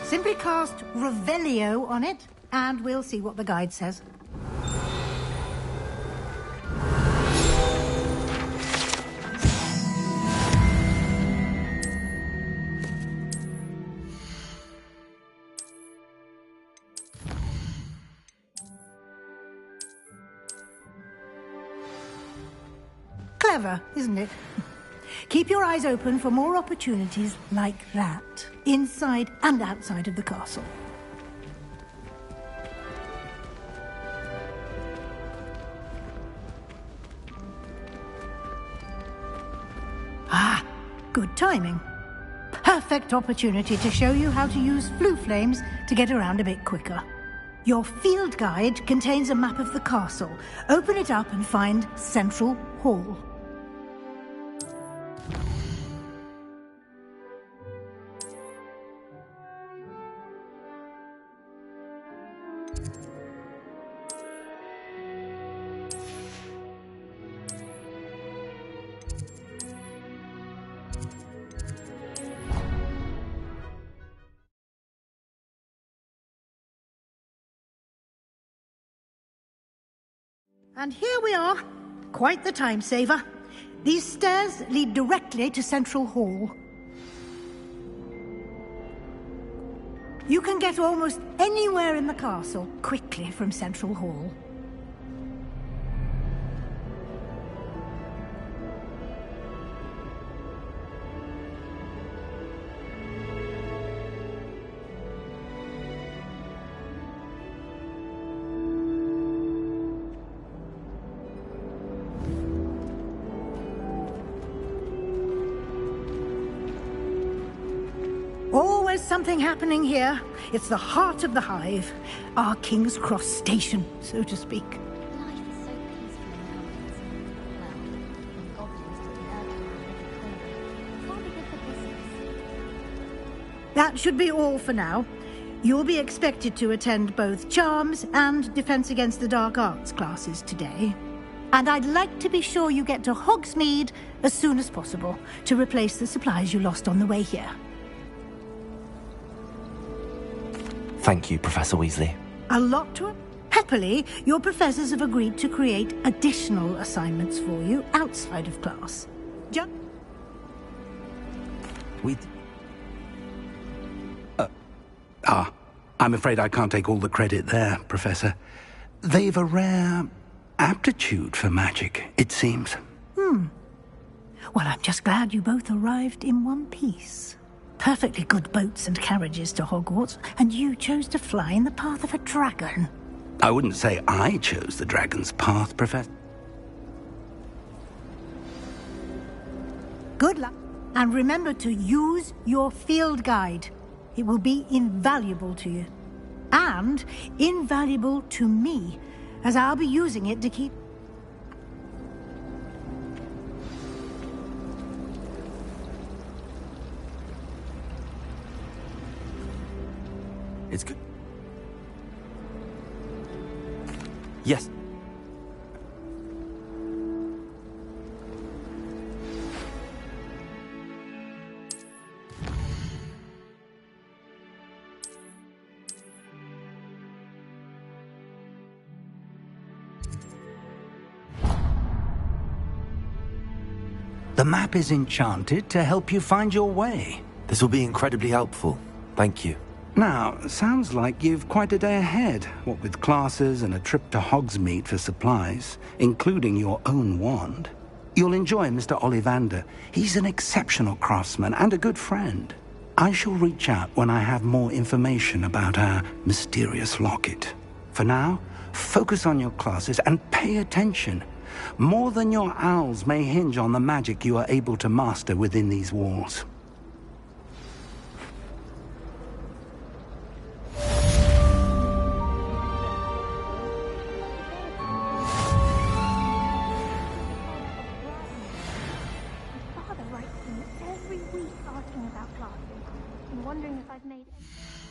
Simply cast Revelio on it, and we'll see what the guide says. Clever, isn't it? Keep your eyes open for more opportunities like that, inside and outside of the castle. Ah, good timing. Perfect opportunity to show you how to use flue flames to get around a bit quicker. Your field guide contains a map of the castle. Open it up and find Central Hall. And here we are. Quite the time saver. These stairs lead directly to Central Hall. You can get almost anywhere in the castle quickly from Central Hall. Always something happening here. It's the heart of the hive. Our King's Cross station, so to speak. That should be all for now. You'll be expected to attend both Charms and Defense Against the Dark Arts classes today. And I'd like to be sure you get to Hogsmeade as soon as possible to replace the supplies you lost on the way here.
Thank you, Professor Weasley.
A lot to it. Happily, your professors have agreed to create additional assignments for you outside of class.
I'm afraid I can't take all the credit there, Professor. They've a rare aptitude for magic, it seems.
Well, I'm just glad you both arrived in one piece. Perfectly good boats and carriages to Hogwarts, and you chose to fly in the path of a dragon.
I wouldn't say I chose the dragon's path, Professor.
Good luck, and remember to use your field guide. It will be invaluable to you. And invaluable to me, as I'll be using it to keep...
It's good. Yes.
The map is enchanted to help you find your way.
This will be incredibly helpful. Thank you.
Now, sounds like you've quite a day ahead, what with classes and a trip to Hogsmeade for supplies, including your own wand. You'll enjoy Mr. Ollivander. He's an exceptional craftsman and a good friend. I shall reach out when I have more information about our mysterious locket. For now, focus on your classes and pay attention. More than your owls may hinge on the magic you are able to master within these walls.
about classes. I'm wondering if I've made any...